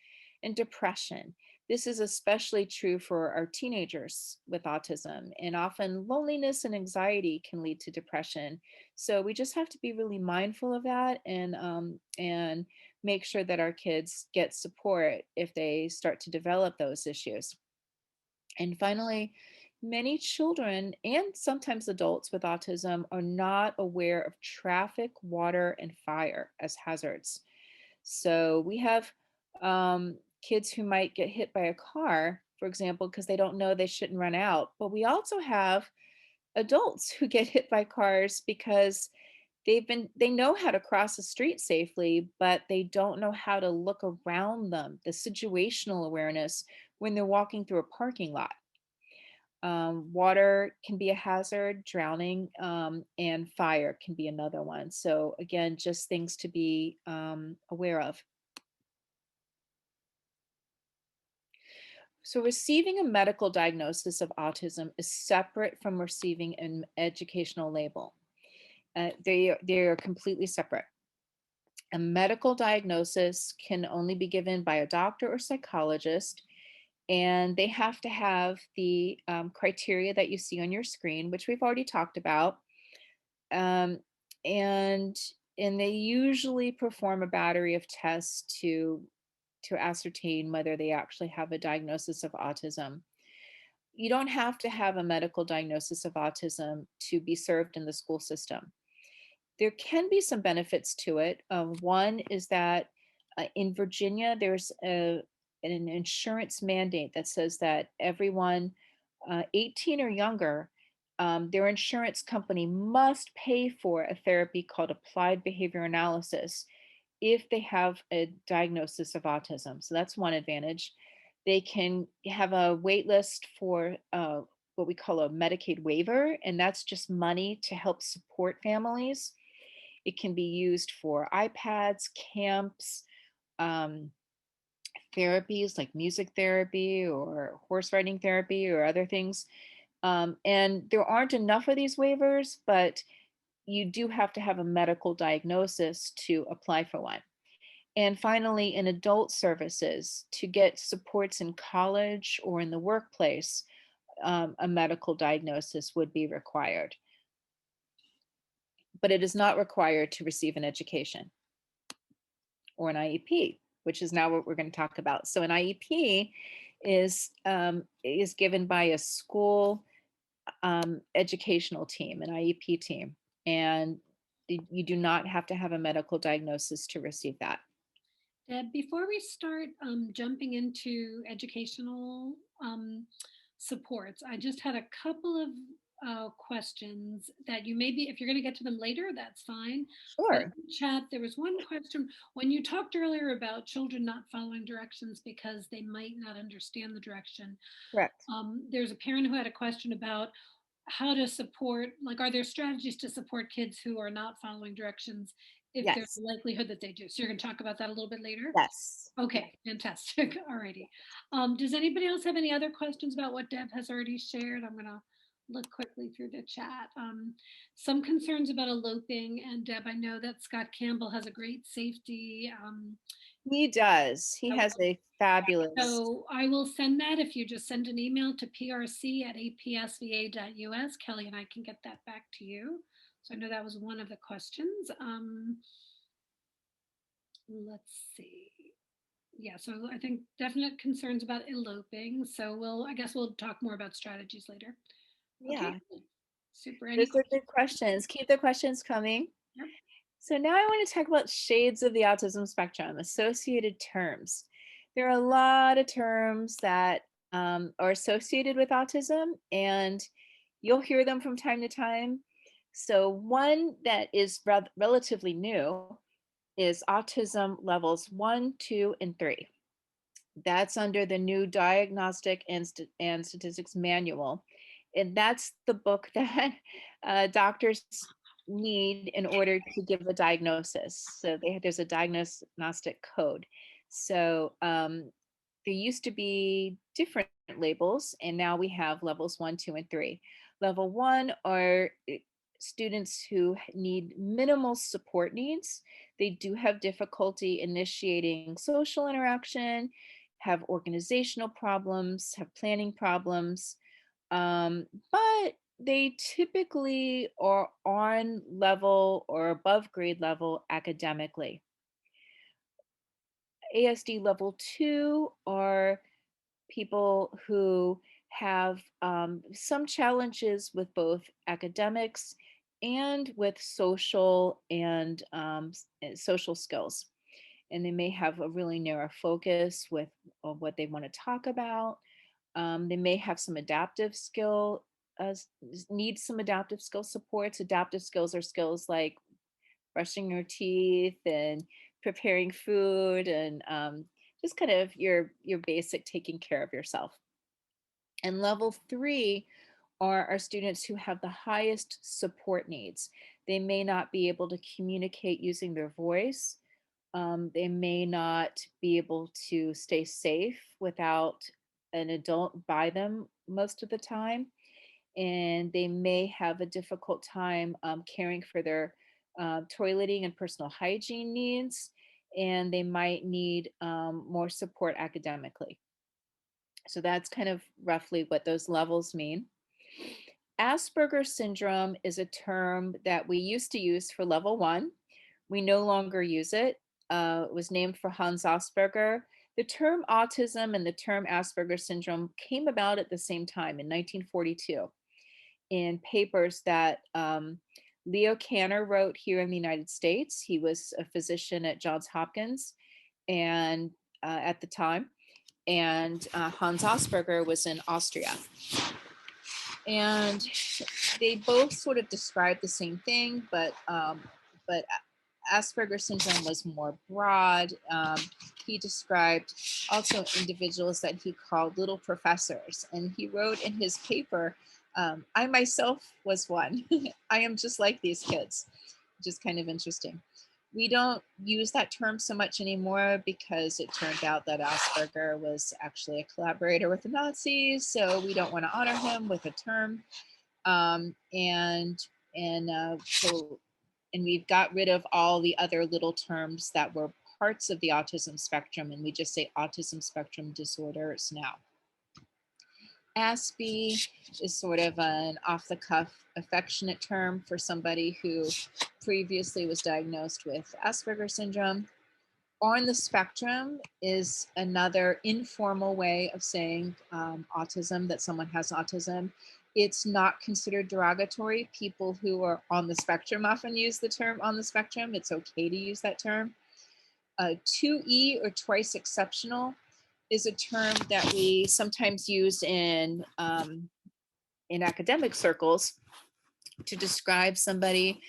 And depression. This is especially true for our teenagers with autism, and often loneliness and anxiety can lead to depression. So we just have to be really mindful of that, and make sure that our kids get support if they start to develop those issues. And finally, many children and sometimes adults with autism are not aware of traffic, water, and fire as hazards. So we have kids who might get hit by a car, for example, because they don't know they shouldn't run out. But we also have adults who get hit by cars because they know how to cross the street safely, but they don't know how to look around them, the situational awareness when they're walking through a parking lot. Water can be a hazard, drowning, and fire can be another one. So again, just things to be aware of. So receiving a medical diagnosis of autism is separate from receiving an educational label. They are completely separate. A medical diagnosis can only be given by a doctor or psychologist, and they have to have the criteria that you see on your screen, which we've already talked about. Um, and and they usually perform a battery of tests to ascertain whether they actually have a diagnosis of autism. You don't have to have a medical diagnosis of autism to be served in the school system. There can be some benefits to it. One is that in Virginia, there's an insurance mandate that says that everyone 18 or younger, their insurance company must pay for a therapy called applied behavior analysis if they have a diagnosis of autism. So that's one advantage. They can have a wait list for what we call a Medicaid waiver, and that's just money to help support families. It can be used for iPads, camps, um, therapies like music therapy or horse riding therapy or other things. And there aren't enough of these waivers, but you do have to have a medical diagnosis to apply for one. And finally, in adult services, to get supports in college or in the workplace, a medical diagnosis would be required. But it is not required to receive an education or an IEP, which is now what we're going to talk about. So an IEP is given by a school educational team, an IEP team, and you do not have to have a medical diagnosis to receive that. Deb, before we start jumping into educational supports, I just had a couple of questions that you maybe, if you're going to get to them later, that's fine. But Sure. in chat, there was one question when you talked earlier about children not following directions because they might not understand the direction. Correct. There's a parent who had a question about how to support, like, are there strategies to support kids who are not following directions if there's Yes. a likelihood that they do? So you're going to talk about that a little bit later? Yes. Okay, fantastic. All righty. Does anybody else have any other questions about what Deb has already shared? I'm going to look quickly through the chat. Some concerns about eloping, and Deb, I know that Scott Campbell has a great safety. He does. He has a fabulous. So I will send that if you just send an email to prc@apsva.us. Kelly and I can get that back to you. So I know that was one of the questions. Let's see. Yeah, so I think definite concerns about eloping. So I guess we'll talk more about strategies later. Okay, Yeah. super. Any Those are questions? good questions. Keep the questions coming. Yep. So now I want to talk about shades of the autism spectrum, associated terms. There are a lot of terms that are associated with autism, and you'll hear them from time to time. So one that is relatively new is autism levels 1, 2, and 3. That's under the new Diagnostic and Statistics Manual. And that's the book that doctors need in order to give a diagnosis. So there's a diagnostic code. So there used to be different labels, and now we have levels 1, 2, and 3. Level 1 are students who need minimal support needs. They do have difficulty initiating social interaction, have organizational problems, have planning problems, but they typically are on level or above grade level academically. ASD level 2 are people who have some challenges with both academics and with social and social skills. And they may have a really narrow focus with what they want to talk about. They may have some adaptive skill, need some adaptive skill supports. Adaptive skills are skills like brushing your teeth and preparing food and just kind of your basic taking care of yourself. And level 3 are our students who have the highest support needs. They may not be able to communicate using their voice. They may not be able to stay safe without an adult by them most of the time. And they may have a difficult time caring for their toileting and personal hygiene needs. And they might need more support academically. So that's kind of roughly what those levels mean. Asperger's syndrome is a term that we used to use for level 1. We no longer use it. It was named for Hans Asperger. The term autism and the term Asperger's syndrome came about at the same time in 1942 in papers that Leo Kanner wrote here in the United States. He was a physician at Johns Hopkins and at the time, and Hans Asperger was in Austria. And they both sort of describe the same thing, but Asperger's syndrome was more broad. He described also individuals that he called little professors, and he wrote in his paper, I myself was one. I am just like these kids, which is kind of interesting. We don't use that term so much anymore because it turned out that Asperger was actually a collaborator with the Nazis, so we don't want to honor him with a term. And we've got rid of all the other little terms that were parts of the autism spectrum, and we just say autism spectrum disorders now. ASDI is sort of an off-the-cuff affectionate term for somebody who previously was diagnosed with Asperger's syndrome. On the spectrum is another informal way of saying autism, that someone has autism. It's not considered derogatory. People who are on the spectrum often use the term on the spectrum. It's okay to use that term. 2E or twice exceptional is a term that we sometimes use in academic circles to describe somebody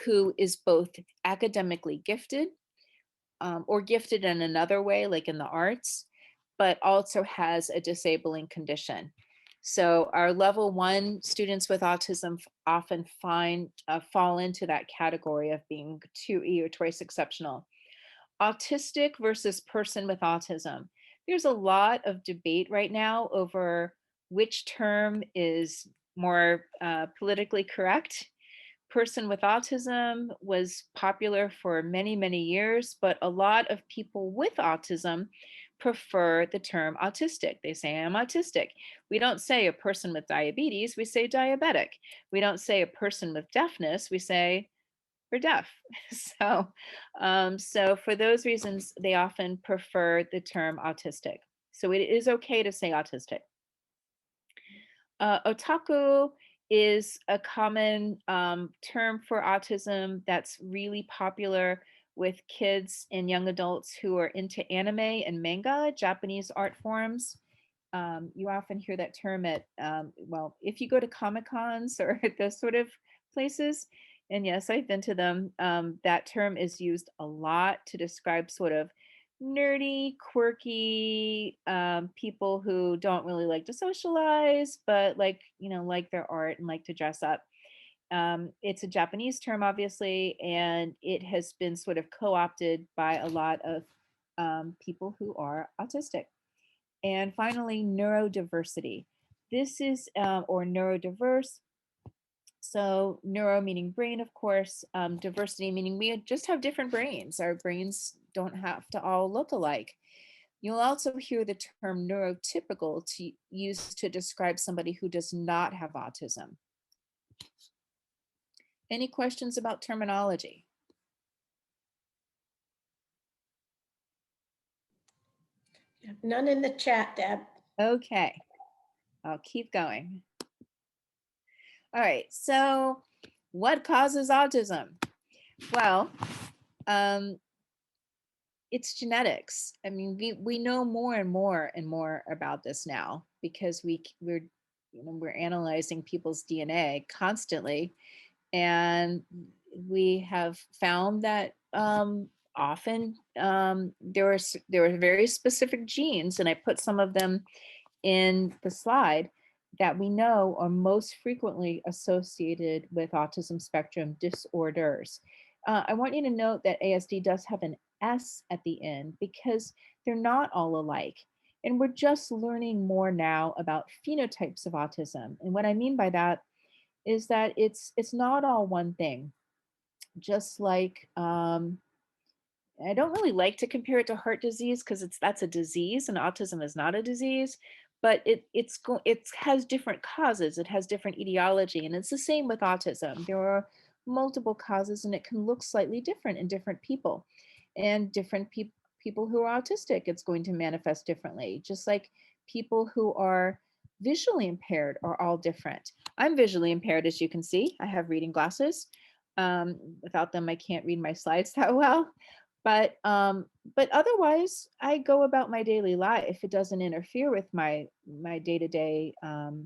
who is both academically gifted or gifted in another way, like in the arts, but also has a disabling condition. So our level 1 students with autism often fall into that category of being 2E or twice exceptional. Autistic versus person with autism. There's a lot of debate right now over which term is more politically correct. Person with autism was popular for many, many years, but a lot of people with autism prefer the term autistic. They say, I'm autistic. We don't say a person with diabetes, we say diabetic. We don't say a person with deafness, we say we're deaf. So for those reasons, they often prefer the term autistic. So it is okay to say autistic. Otaku is a common term for autism that's really popular with kids and young adults who are into anime and manga, Japanese art forms. You often hear that term at, well, if you go to Comic Cons or at those sort of places, and yes, I've been to them, that term is used a lot to describe sort of nerdy, quirky people who don't really like to socialize, but like, like their art and like to dress up. It's a Japanese term, obviously, and it has been sort of co-opted by a lot of people who are autistic. And finally, neurodiversity. This is, or neurodiverse. So neuro meaning brain, of course, diversity meaning we just have different brains. Our brains don't have to all look alike. You'll also hear the term neurotypical used to describe somebody who does not have autism. Any questions about terminology? None in the chat, Deb. Okay, I'll keep going. All right, so what causes autism? Well, it's genetics. I mean, we know more and more and more about this now because we're analyzing people's DNA constantly, and we have found that often there are very specific genes, and I put some of them in the slide that we know are most frequently associated with autism spectrum disorders. I want you to note that ASD does have an S at the end because they're not all alike. And we're just learning more now about phenotypes of autism. And what I mean by that is that it's not all one thing. Just like I don't really like to compare it to heart disease because that's a disease and autism is not a disease, but it has different causes, it has different etiology, and it's the same with autism. There are multiple causes and it can look slightly different in different people, and different people who are autistic, it's going to manifest differently, just like people who are visually impaired are all different. I'm visually impaired, as you can see. I have reading glasses. Without them, I can't read my slides that well. But otherwise, I go about my daily life. It doesn't interfere with my day-to-day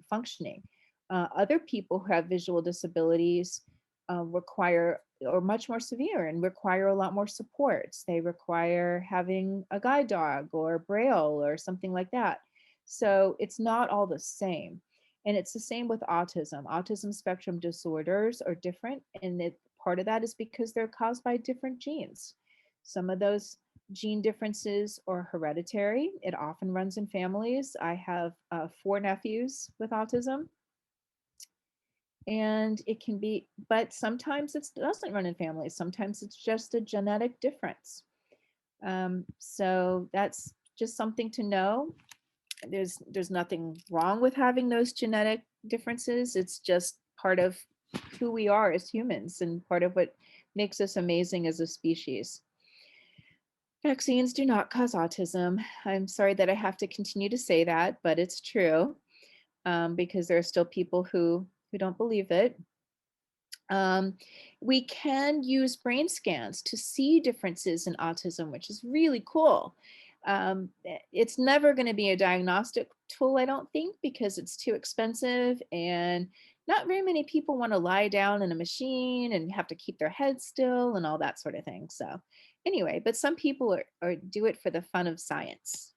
functioning. Other people who have visual disabilities require, or much more severe, and require a lot more supports. They require having a guide dog or Braille or something like that. So it's not all the same. And it's the same with autism. Autism spectrum disorders are different, and part of that is because they're caused by different genes. Some of those gene differences are hereditary. It often runs in families. I have 4 nephews with autism. And it can be, but sometimes it doesn't run in families. Sometimes it's just a genetic difference. So that's just something to know. There's nothing wrong with having those genetic differences. It's just part of who we are as humans and part of what makes us amazing as a species. Vaccines do not cause autism. I'm sorry that I have to continue to say that, but it's true, because there are still people who don't believe it. Um, we can use brain scans to see differences in autism, which is really cool. It's never going to be a diagnostic tool, I don't think, because it's too expensive and not very many people want to lie down in a machine and have to keep their head still and all that sort of thing. So, anyway, but some people are do it for the fun of science.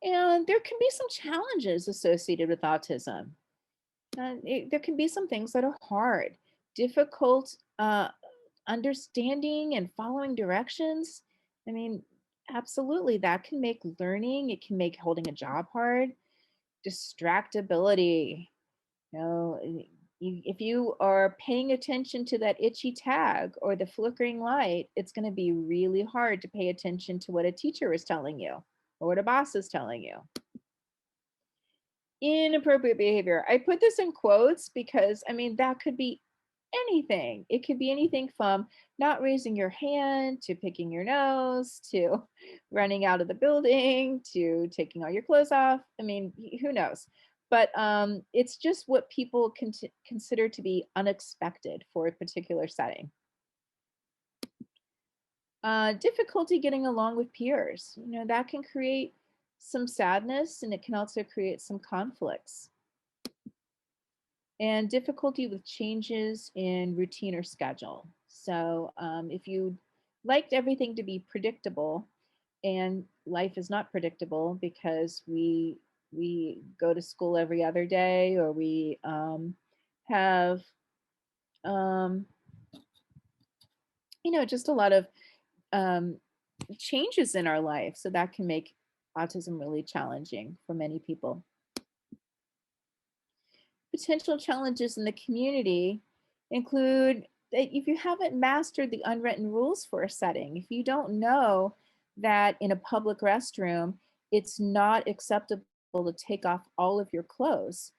And there can be some challenges associated with autism. There can be some things that are hard, difficult understanding and following directions. I mean, absolutely, that can make learning, it can make holding a job hard. Distractibility, you know, if you are paying attention to that itchy tag or the flickering light, it's going to be really hard to pay attention to what a teacher is telling you or what a boss is telling you. Inappropriate behavior. I put this in quotes because, I mean, that could be anything. It could be anything from not raising your hand to picking your nose to running out of the building to taking all your clothes off. I mean, who knows? But it's just what people consider to be unexpected for a particular setting. Difficulty getting along with peers. You know, that can create some sadness and it can also create some conflicts. And difficulty with changes in routine or schedule. So if you liked everything to be predictable, and life is not predictable because we go to school every other day, or we have you know, just a lot of um, changes in our life, so that can make autism really challenging for many people. Potential challenges in the community include that if you haven't mastered the unwritten rules for a setting, if you don't know that in a public restroom, it's not acceptable to take off all of your clothes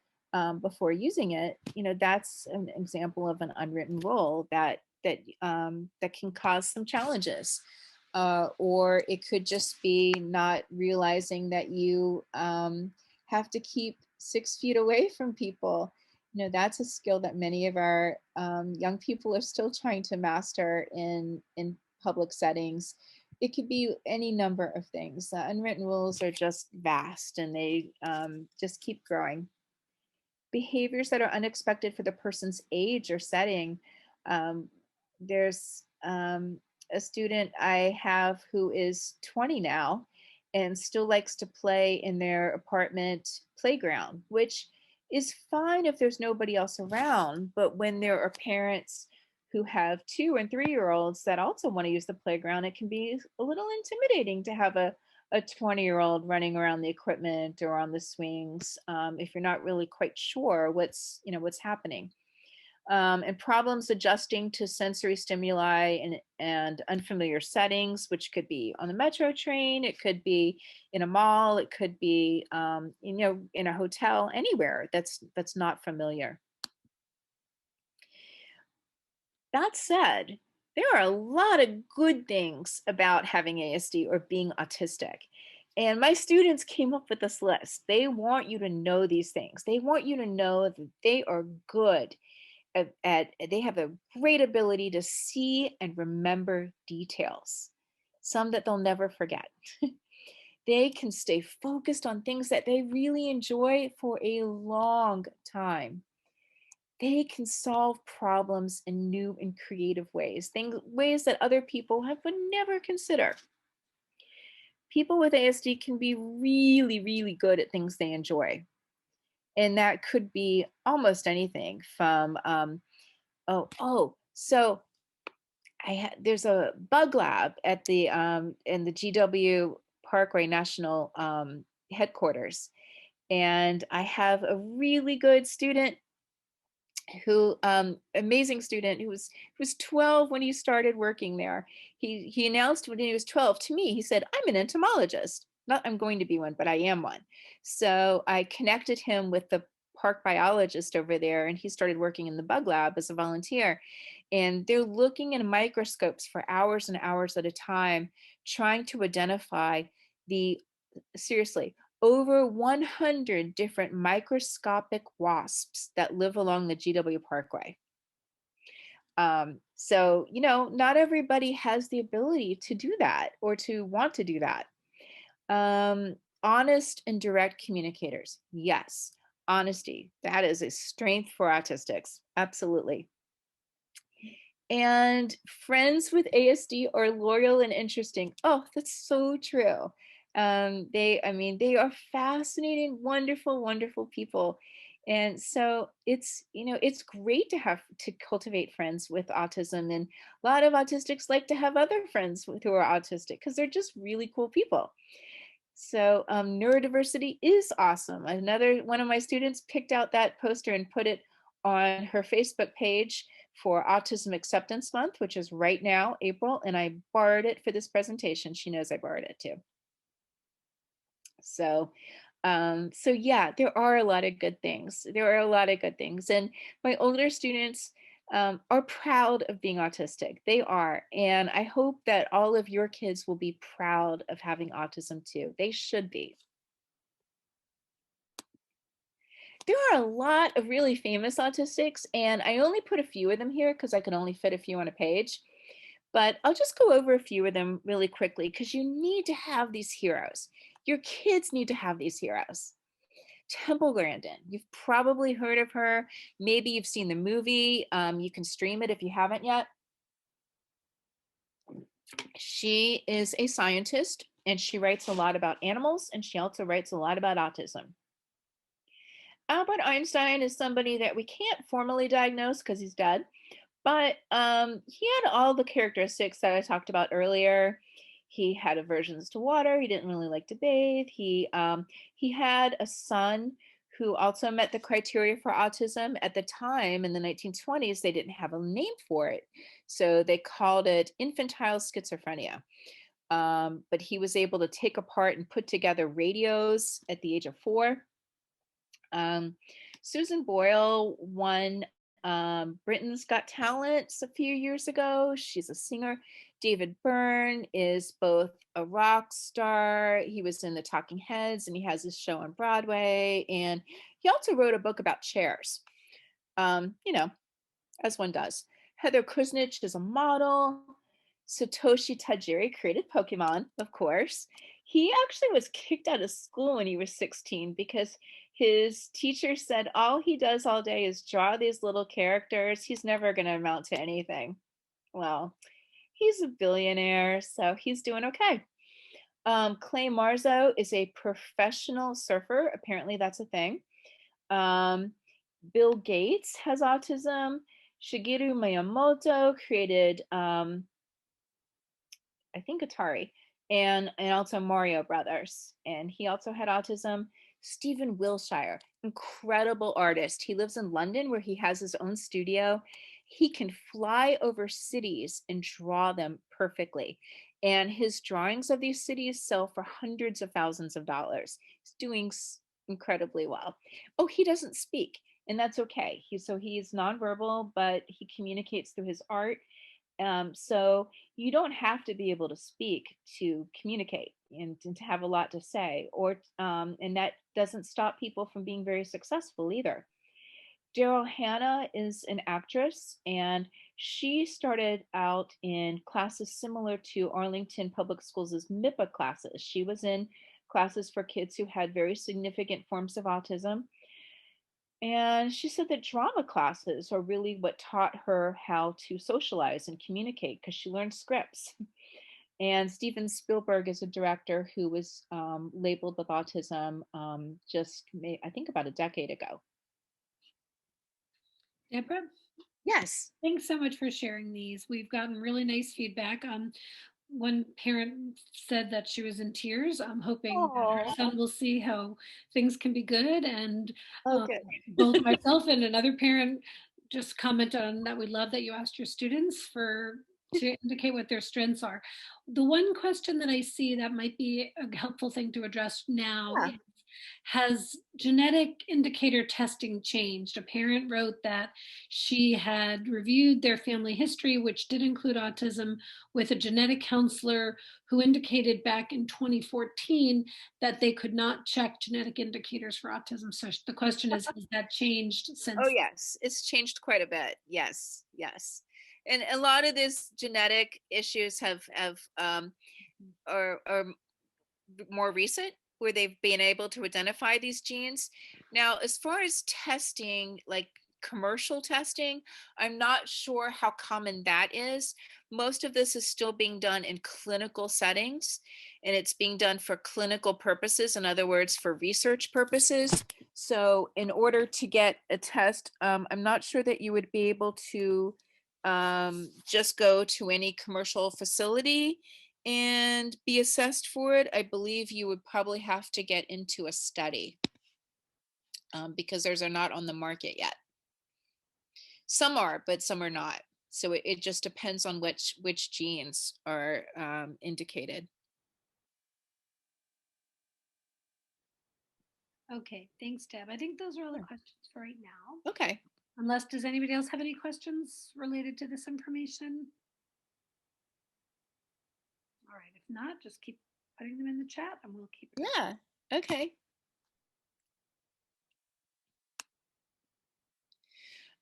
before using it, you know, that's an example of an unwritten rule that can cause some challenges. Or it could just be not realizing that you have to keep 6 feet away from people. You know, that's a skill that many of our young people are still trying to master in public settings. It could be any number of things. Unwritten rules are just vast and they just keep growing. Behaviors that are unexpected for the person's age or setting. There's a student I have who is 20 now and still likes to play in their apartment playground, which is fine if there's nobody else around. But when there are parents who have 2 and 3-year-olds that also want to use the playground, it can be a little intimidating to have a 20-year-old running around the equipment or on the swings if you're not really quite sure what's happening. And problems adjusting to sensory stimuli and unfamiliar settings, which could be on the metro train, it could be in a mall, it could be in a hotel, anywhere that's not familiar. That said, there are a lot of good things about having ASD or being autistic. And my students came up with this list. They want you to know these things. They want you to know that they are good they have a great ability to see and remember details, some that they'll never forget. They can stay focused on things that they really enjoy for a long time. They can solve problems in new and creative ways, ways that other people would never consider. People with ASD can be really, really good at things they enjoy. And that could be almost anything from so there's a bug lab at the in the GW Parkway National headquarters, and I have a really good student who amazing student who was 12 when he started working there. He announced when he was 12 to me, he said, "I'm an entomologist. Not I'm going to be one, but I am one." So I connected him with the park biologist over there, and he started working in the bug lab as a volunteer. And they're looking in microscopes for hours and hours at a time, trying to identify the seriously over 100 different microscopic wasps that live along the GW Parkway. So, not everybody has the ability to do that or to want to do that. Honest and direct communicators. Yes, honesty. That is a strength for autistics. Absolutely. And friends with ASD are loyal and interesting. Oh, that's so true. They are fascinating, wonderful, wonderful people. And so it's great to cultivate friends with autism. And a lot of autistics like to have other friends who are autistic because they're just really cool people. So neurodiversity is awesome. Another one of my students picked out that poster and put it on her Facebook page for Autism Acceptance Month, which is right now, April, and I borrowed it for this presentation. She knows I borrowed it too. So yeah, there are a lot of good things. There are a lot of good things. And my older students are proud of being autistic. They are. And I hope that all of your kids will be proud of having autism too. They should be. There are a lot of really famous autistics, and I only put a few of them here because I can only fit a few on a page. But I'll just go over a few of them really quickly because you need to have these heroes. Your kids need to have these heroes. Temple Grandin, you've probably heard of her. Maybe you've seen the movie. You can stream it if you haven't yet. She is a scientist and she writes a lot about animals, and she also writes a lot about autism. Albert Einstein is somebody that we can't formally diagnose because he's dead, but he had all the characteristics that I talked about earlier. He had aversions to water. He didn't really like to bathe. He had a son who also met the criteria for autism. At the time in the 1920s, they didn't have a name for it, so they called it infantile schizophrenia. But he was able to take apart and put together radios at the age of 4. Susan Boyle won Britain's Got Talent a few years ago. She's a singer. David Byrne is both a rock star. He was in the Talking Heads and he has his show on Broadway. And he also wrote a book about chairs, as one does. Heather Kuznich is a model. Satoshi Tajiri created Pokemon, of course. He actually was kicked out of school when he was 16 because his teacher said all he does all day is draw these little characters. He's never going to amount to anything. Well, he's a billionaire, so he's doing okay. Clay Marzo is a professional surfer. Apparently, that's a thing. Bill Gates has autism. Shigeru Miyamoto created, I think, Atari and also Mario Brothers. And he also had autism. Stephen Wilshire, incredible artist. He lives in London where he has his own studio. He can fly over cities and draw them perfectly. And his drawings of these cities sell for hundreds of thousands of dollars. He's doing incredibly well. Oh, he doesn't speak, and that's okay. He's nonverbal, but he communicates through his art. So you don't have to be able to speak to communicate and to have a lot to say, and that doesn't stop people from being very successful either. Daryl Hannah is an actress, and she started out in classes similar to Arlington Public Schools' MIPA classes. She was in classes for kids who had very significant forms of autism. And she said that drama classes are really what taught her how to socialize and communicate because she learned scripts. And Steven Spielberg is a director who was labeled with autism I think about a decade ago. Deborah, Yes. thanks so much for sharing these. We've gotten really nice feedback. One parent said that she was in tears. I'm hoping that her son will see how things can be good. And Okay. both myself and another parent just comment on that. We love that you asked your students to indicate what their strengths are. The one question that I see that might be a helpful thing to address now Yeah. is Has genetic indicator testing changed? A parent wrote that she had reviewed their family history, which did include autism, with a genetic counselor who indicated back in 2014 that they could not check genetic indicators for autism. So the question is, has that changed Oh, since? yes, it's changed quite a bit. Yes, yes. And a lot of these genetic issues are more recent, where they've been able to identify these genes. Now, as far as testing, like commercial testing, I'm not sure how common that is. Most of this is still being done in clinical settings, and it's being done for clinical purposes, in other words, for research purposes. So in order to get a test, I'm not sure that you would be able to just go to any commercial facility and be assessed for it. I believe you would probably have to get into a study, because theirs are not on the market yet. Some are, but some are not. So it just depends on which genes are indicated. Okay, thanks, Deb. I think those are all the Sure. questions for right now. Okay. Unless, does anybody else have any questions related to this information? All right, if not, just keep putting them in the chat and we'll keep. Yeah. Okay.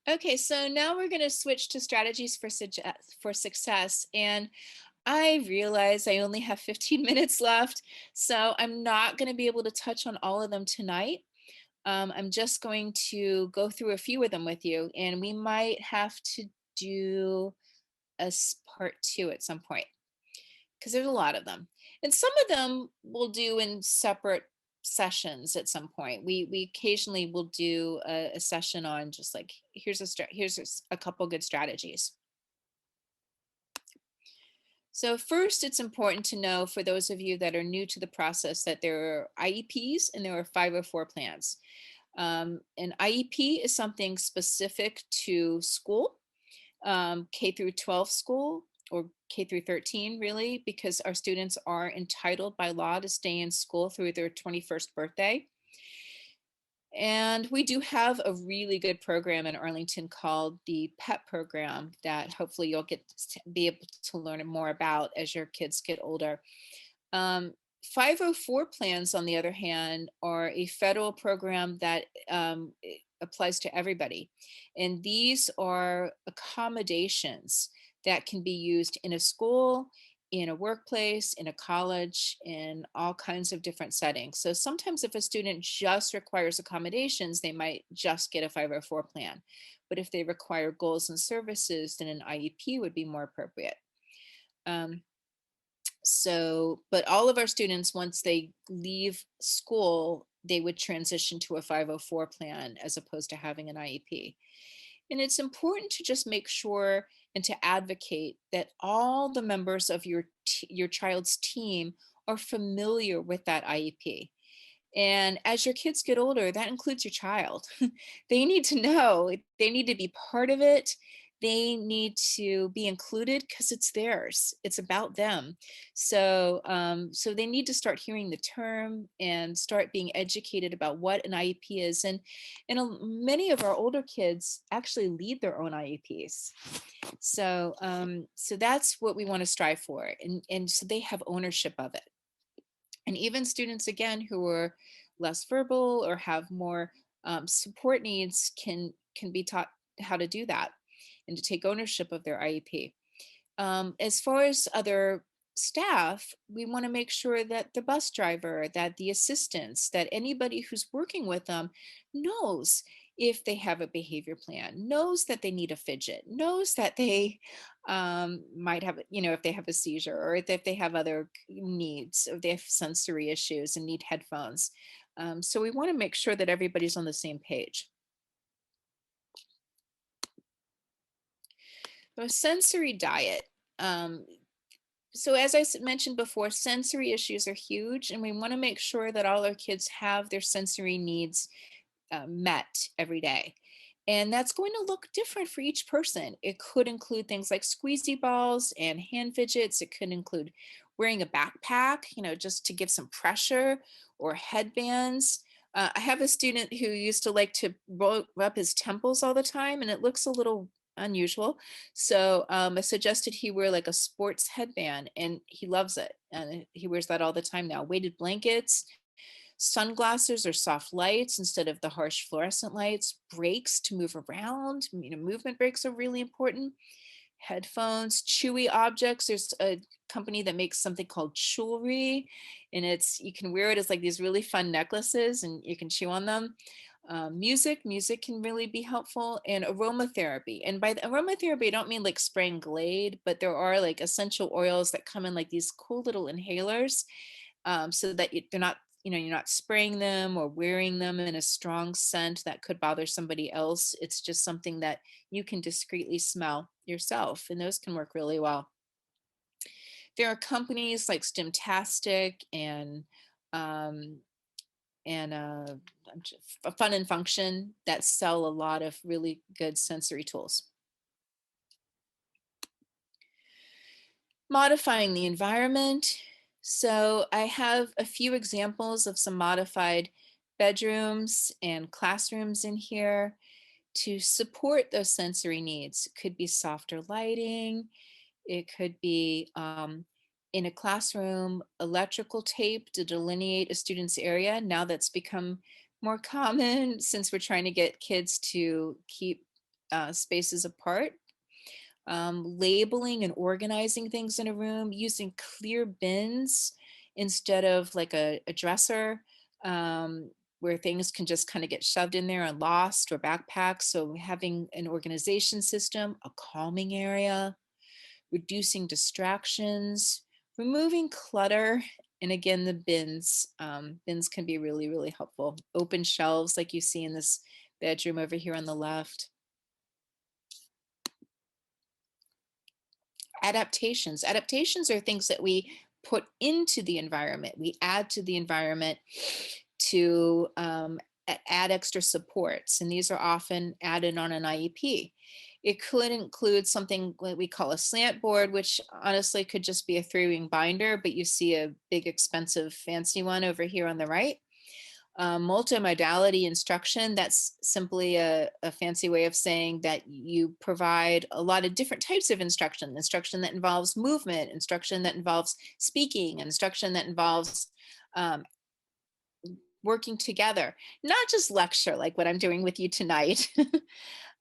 Okay, so now we're going to switch to strategies for success. And I realize I only have 15 minutes left, so I'm not going to be able to touch on all of them tonight. I'm just going to go through a few of them with you, and we might have to do a part 2 at some point, because there's a lot of them. And some of them we'll do in separate sessions at some point. We occasionally will do a session on just like, here's a couple good strategies. So first, it's important to know, for those of you that are new to the process, that there are IEPs and there are 504 plans. An IEP is something specific to school, K through 12 school, or K through 13, really, because our students are entitled by law to stay in school through their 21st birthday. And we do have a really good program in Arlington called the PEP program that hopefully you'll get to be able to learn more about as your kids get older. 504 plans, on the other hand, are a federal program that applies to everybody. And these are accommodations that can be used in a school, in a workplace, in a college, in all kinds of different settings. So sometimes if a student just requires accommodations, they might just get a 504 plan. But if they require goals and services, then an IEP would be more appropriate. But all of our students, once they leave school, they would transition to a 504 plan as opposed to having an IEP. And it's important to just make sure and to advocate that all the members of your child's team are familiar with that IEP. And as your kids get older, that includes your child. They need to know, they need to be part of it. They need to be included because it's theirs. It's about them. So, so they need to start hearing the term and start being educated about what an IEP is. And many of our older kids actually lead their own IEPs. So, so that's what we want to strive for. And so they have ownership of it. And even students, again, who are less verbal or have more support needs can be taught how to do that and to take ownership of their IEP. As far as other staff, we want to make sure that the bus driver, that the assistants, that anybody who's working with them knows if they have a behavior plan, knows that they need a fidget, knows that they might have, if they have a seizure, or if they have other needs, or they have sensory issues and need headphones. So we want to make sure that everybody's on the same page. A sensory diet. So as I mentioned before, sensory issues are huge, and we want to make sure that all our kids have their sensory needs met every day. And that's going to look different for each person. It could include things like squeezy balls and hand fidgets. It could include wearing a backpack, just to give some pressure, or headbands. I have a student who used to like to rub his temples all the time, and it looks a little unusual. So I suggested he wear like a sports headband, and he loves it. And he wears that all the time now. Weighted blankets, sunglasses or soft lights instead of the harsh fluorescent lights, breaks to move around. Movement breaks are really important. Headphones, chewy objects. There's a company that makes something called jewelry, and you can wear it as like these really fun necklaces, and you can chew on them. Music can really be helpful, and aromatherapy. And by the aromatherapy, I don't mean like spraying Glade, but there are like essential oils that come in like these cool little inhalers, so that they're not, you're not spraying them or wearing them in a strong scent that could bother somebody else. It's just something that you can discreetly smell yourself, and those can work really well. There are companies like Stimtastic um, and Fun and Function that sell a lot of really good sensory tools. Modifying the environment. So I have a few examples of some modified bedrooms and classrooms in here to support those sensory needs. It could be softer lighting. It could be in a classroom, electrical tape to delineate a student's area. Now that's become more common since we're trying to get kids to keep spaces apart. Labeling and organizing things in a room, using clear bins instead of like a dresser, where things can just kind of get shoved in there and lost, or backpacks. So having an organization system, a calming area, reducing distractions, removing clutter. And again, the bins. Bins can be really, really helpful. Open shelves like you see in this bedroom over here on the left. Adaptations. Adaptations are things that we put into the environment. We add to the environment to add extra supports. And these are often added on an IEP. It could include something that we call a slant board, which honestly could just be a 3-ring binder, but you see a big, expensive, fancy one over here on the right. Multimodality instruction, that's simply a fancy way of saying that you provide a lot of different types of instruction that involves movement, instruction that involves speaking, instruction that involves working together, not just lecture like what I'm doing with you tonight.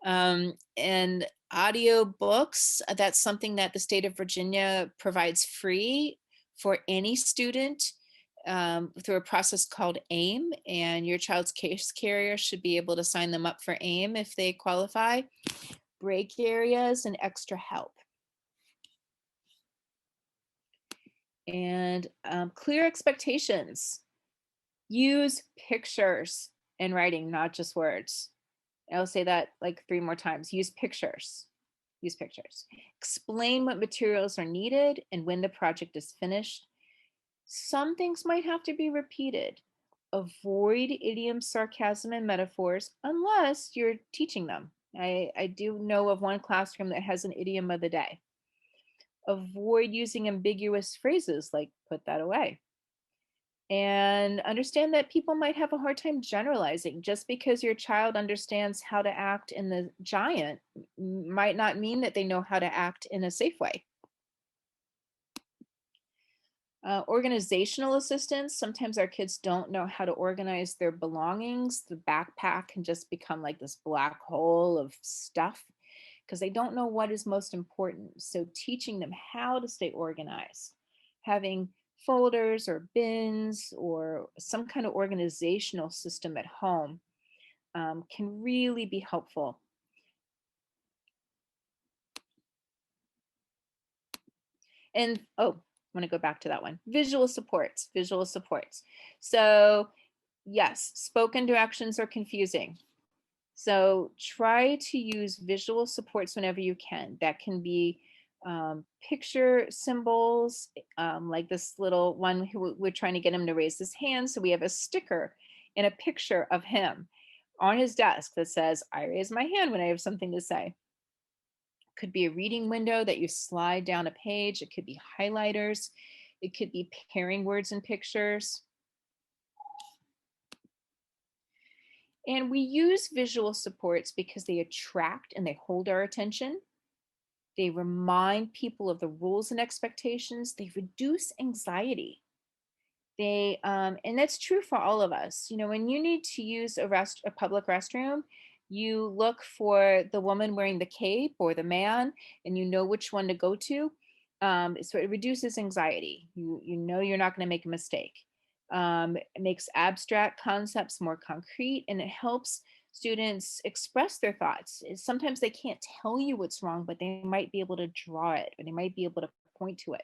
And audio books, that's something that the state of Virginia provides free for any student through a process called AIM, and your child's case carrier should be able to sign them up for AIM if they qualify. Break areas and extra help. And clear expectations. Use pictures in writing, not just words. I'll say that like 3 more times. Use pictures. Use pictures. Explain what materials are needed and when the project is finished. Some things might have to be repeated. Avoid idioms, sarcasm, and metaphors unless you're teaching them. I do know of one classroom that has an idiom of the day. Avoid using ambiguous phrases like "put that away." And understand that people might have a hard time generalizing. Just because your child understands how to act in the giant might not mean that they know how to act in a safe way. Organizational assistance. Sometimes our kids don't know how to organize their belongings. The backpack can just become like this black hole of stuff because they don't know what is most important. So teaching them how to stay organized, having folders or bins or some kind of organizational system at home can really be helpful. And I want to go back to that one. Visual supports. So yes, spoken directions are confusing. So try to use visual supports whenever you can. That can be picture symbols, like this little one who we're trying to get him to raise his hand. So we have a sticker and a picture of him on his desk that says, "I raise my hand when I have something to say." Could be a reading window that you slide down a page. It could be highlighters. It could be pairing words and pictures. And we use visual supports because they attract and they hold our attention. They remind people of the rules and expectations. They reduce anxiety. And that's true for all of us. You know, when you need to use a public restroom, you look for the woman wearing the cape or the man, and you know which one to go to. So it reduces anxiety. You know you're not going to make a mistake. It makes abstract concepts more concrete, and it helps students express their thoughts. Sometimes they can't tell you what's wrong, but they might be able to draw it, or they might be able to point to it.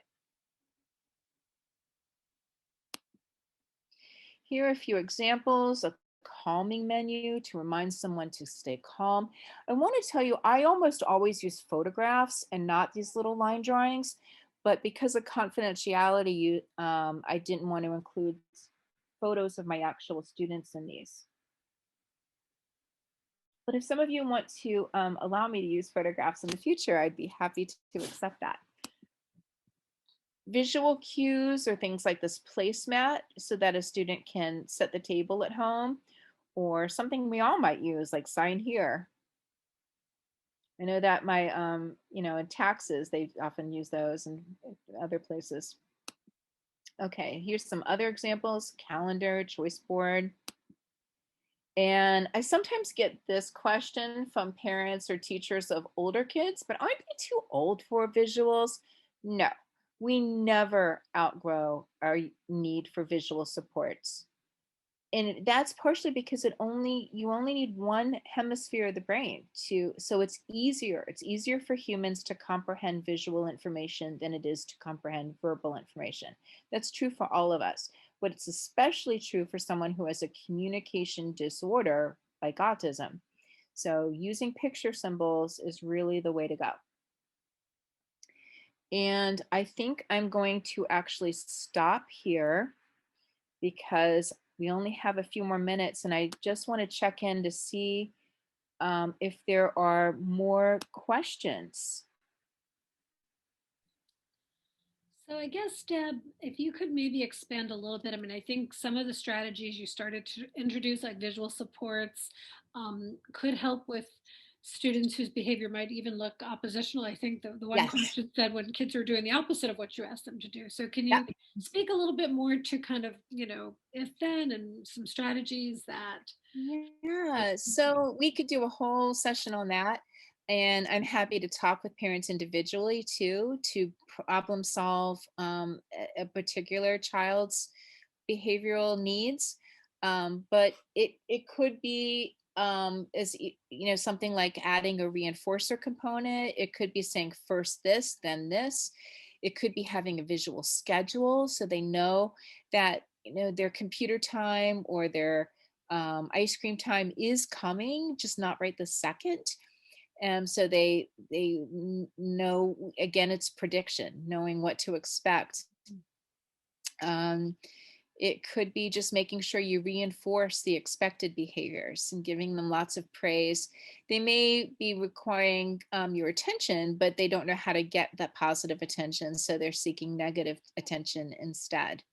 Here are a few examples: a calming menu to remind someone to stay calm. I want to tell you, I almost always use photographs and not these little line drawings, but because of confidentiality, I didn't want to include photos of my actual students in these. But if some of you want to allow me to use photographs in the future, I'd be happy to accept that. Visual cues or things like this placemat so that a student can set the table at home, or something we all might use like sign here. I know that my in taxes they often use those and other places. Okay, here's some other examples: calendar, choice board. And I sometimes get this question from parents or teachers of older kids, but aren't they too old for visuals? No, we never outgrow our need for visual supports. And that's partially because you only need one hemisphere of the brain so it's easier for humans to comprehend visual information than it is to comprehend verbal information. That's true for all of us, but it's especially true for someone who has a communication disorder like autism. So using picture symbols is really the way to go. And I think I'm going to actually stop here because we only have a few more minutes, and I just want to check in to see if there are more questions. So I guess, Deb, if you could maybe expand a little bit. I mean, I think some of the strategies you started to introduce, like visual supports, could help with students whose behavior might even look oppositional. I think the one Yes. question said when kids are doing the opposite of what you asked them to do. So can Yep. you speak a little bit more to kind of, if then, and some strategies that. Yeah. So we could do a whole session on that. And I'm happy to talk with parents individually too, to problem solve a particular child's behavioral needs. But it could be something like adding a reinforcer component. It could be saying first this, then this. It could be having a visual schedule so they know that their computer time or their ice cream time is coming, just not right this second. So they know, again, it's prediction, knowing what to expect. Um, it could be just making sure you reinforce the expected behaviors and giving them lots of praise. They may be requiring your attention, but they don't know how to get that positive attention, so they're seeking negative attention instead.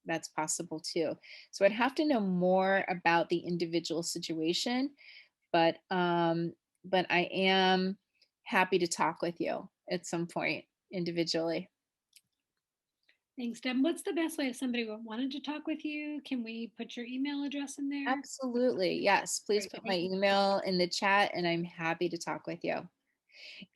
That's possible too. So I'd have to know more about the individual situation, but I am happy to talk with you at some point individually. Thanks, Deb. What's the best way if somebody wanted to talk with you? Can we put your email address in there? Absolutely. Yes. Please Great. put my Thank you. email in the chat and I'm happy to talk with you.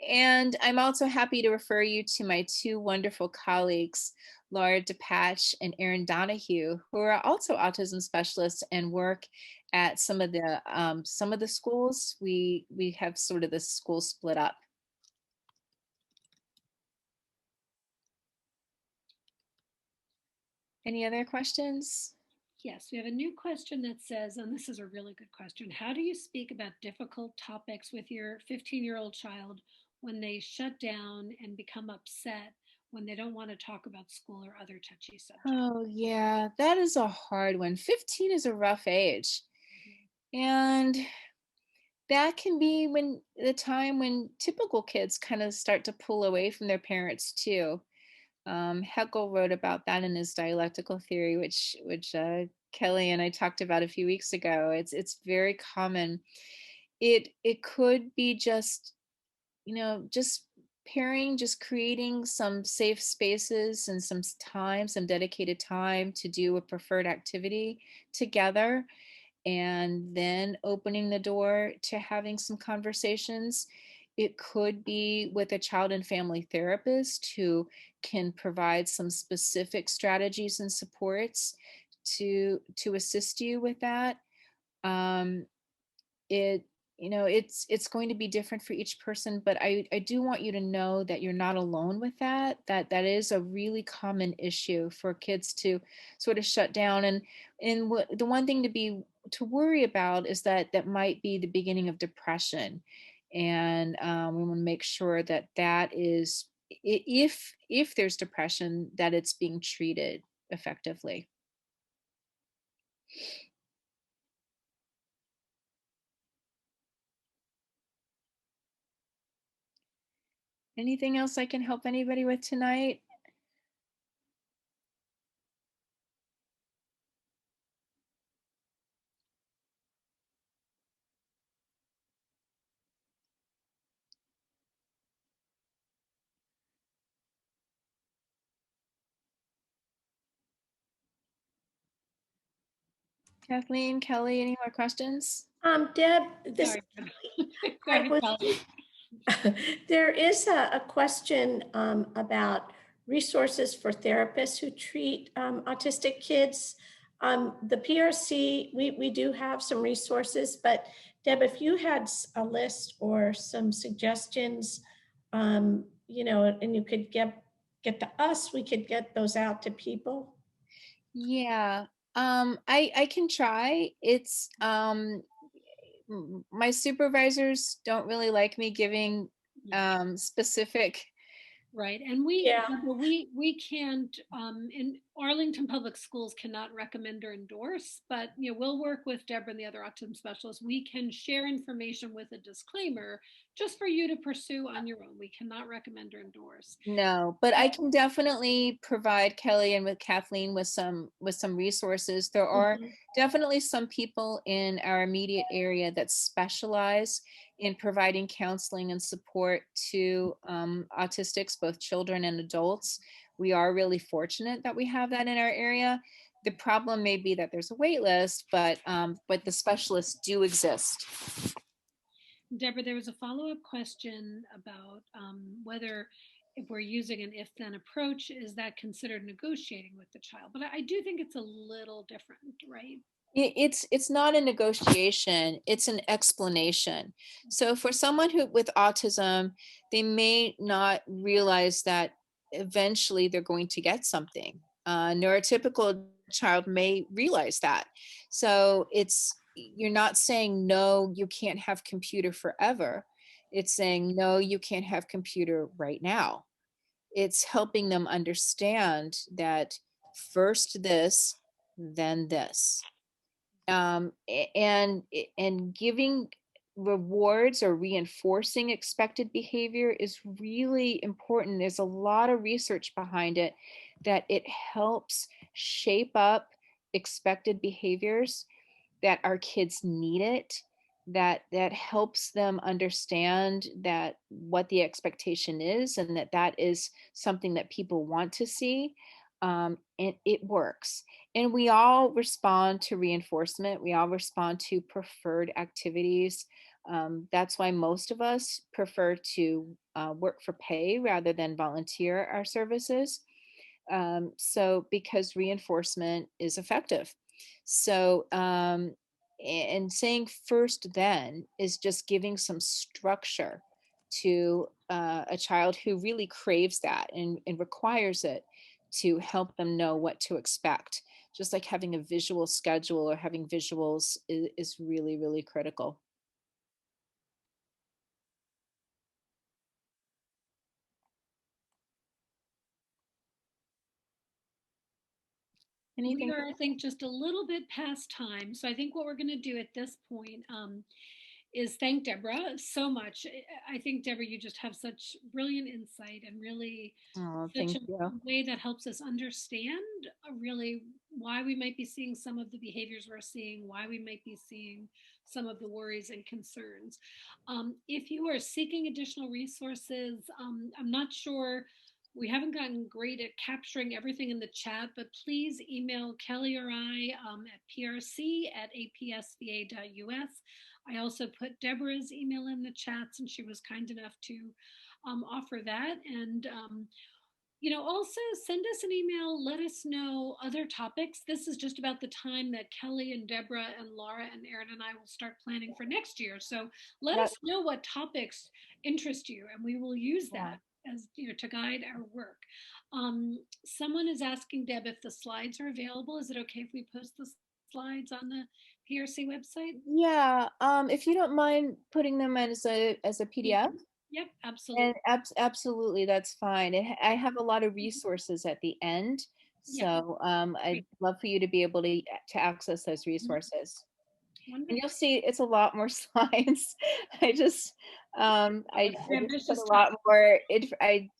And I'm also happy to refer you to my two wonderful colleagues, Laura DePatch and Erin Donahue, who are also autism specialists and work at some of the schools. We have sort of this school split up. Any other questions? Yes, we have a new question that says, and this is a really good question: how do you speak about difficult topics with your 15-year-old child when they shut down and become upset when they don't want to talk about school or other touchy subjects? Oh, yeah, that is a hard one. 15 is a rough age. And that can be when the time when typical kids kind of start to pull away from their parents too. Heckel wrote about that in his dialectical theory, which Kelly and I talked about a few weeks ago. It's very common. It could be just, just pairing, just creating some safe spaces and some time, some dedicated time to do a preferred activity together, and then opening the door to having some conversations. It could be with a child and family therapist who can provide some specific strategies and supports to assist you with that. Um, it it's going to be different for each person, but I do want you to know that you're not alone with that, that is a really common issue for kids to sort of shut down. And the one thing to worry about is that that might be the beginning of depression. And we want to make sure that that is, if there's depression, that it's being treated effectively. Anything else I can help anybody with tonight? Kathleen, Kelly, any more questions? Deb, this Sorry. Go I ahead, was Kelly. there is a question about resources for therapists who treat autistic kids. The PRC, we do have some resources, but Deb, if you had a list or some suggestions, and you could get to us, we could get those out to people. Yeah, I can try. It's my supervisors don't really like me giving specific. Right, and Yeah. we can't, in Arlington Public Schools cannot recommend or endorse, but we'll work with Deborah and the other autism specialists. We can share information with a disclaimer just for you to pursue on your own. We cannot recommend or endorse. No, but I can definitely provide Kelly and with Kathleen with some resources. There are Mhm. definitely some people in our immediate area that specialize in providing counseling and support to autistics, both children and adults. We are really fortunate that we have that in our area. The problem may be that there's a wait list, but the specialists do exist. Deborah, there was a follow-up question about whether if we're using an if-then approach, is that considered negotiating with the child? But I do think it's a little different, right? It's not a negotiation, it's an explanation. So for someone who with autism, they may not realize that eventually they're going to get something. Neurotypical child may realize that. So you're not saying no, you can't have computer forever. It's saying no, you can't have computer right now. It's helping them understand that first this, then this. And giving rewards or reinforcing expected behavior is really important. There's a lot of research behind it that it helps shape up expected behaviors, that our kids need it, that helps them understand that what the expectation is, and that is something that people want to see. And it works. And we all respond to reinforcement. We all respond to preferred activities. That's why most of us prefer to work for pay rather than volunteer our services. So because reinforcement is effective. So and saying first then is just giving some structure to a child who really craves that and requires it, to help them know what to expect. Just like having a visual schedule or having visuals is really, really critical. We Anything? are, I think, just a little bit past time. So I think what we're going to do at this point is thank Deborah so much. I think, Deborah, you just have such brilliant insight and really Oh, such thank a you. way that helps us understand really why we might be seeing some of the behaviors we're seeing, why we might be seeing some of the worries and concerns. If you are seeking additional resources, I'm not sure, we haven't gotten great at capturing everything in the chat, but please email Kelly or I at prc@apsva.us. I also put Deborah's email in the chats, and she was kind enough to offer that. And also send us an email, let us know other topics. This is just about the time that Kelly and Deborah and Laura and Erin and I will start planning for next year. So let Yep. us know what topics interest you, and we will use Yeah. that as to guide our work. Someone is asking Deb if the slides are available. Is it okay if we post the slides on the PRC website? Yeah, if you don't mind putting them as a PDF, Yep, and absolutely. absolutely, that's fine. I have a lot of resources at the end, Yeah, so I'd great. love for you to be able to access those Mhm. resources. And Wonderful. you'll see it's a lot more slides. I just It's an I just put ambitious a topic. lot more. I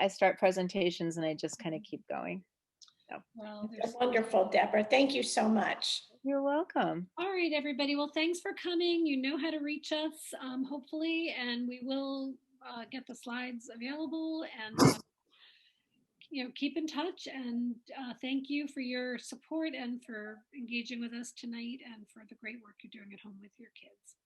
start presentations and I just kind of keep going. So Well, there's Wonderful, Deborah. Thank you so much. you're welcome. all right, everybody. Well, thanks for coming. You know how to reach us, hopefully, and we will get the slides available and keep in touch. And thank you for your support and for engaging with us tonight and for the great work you're doing at home with your kids.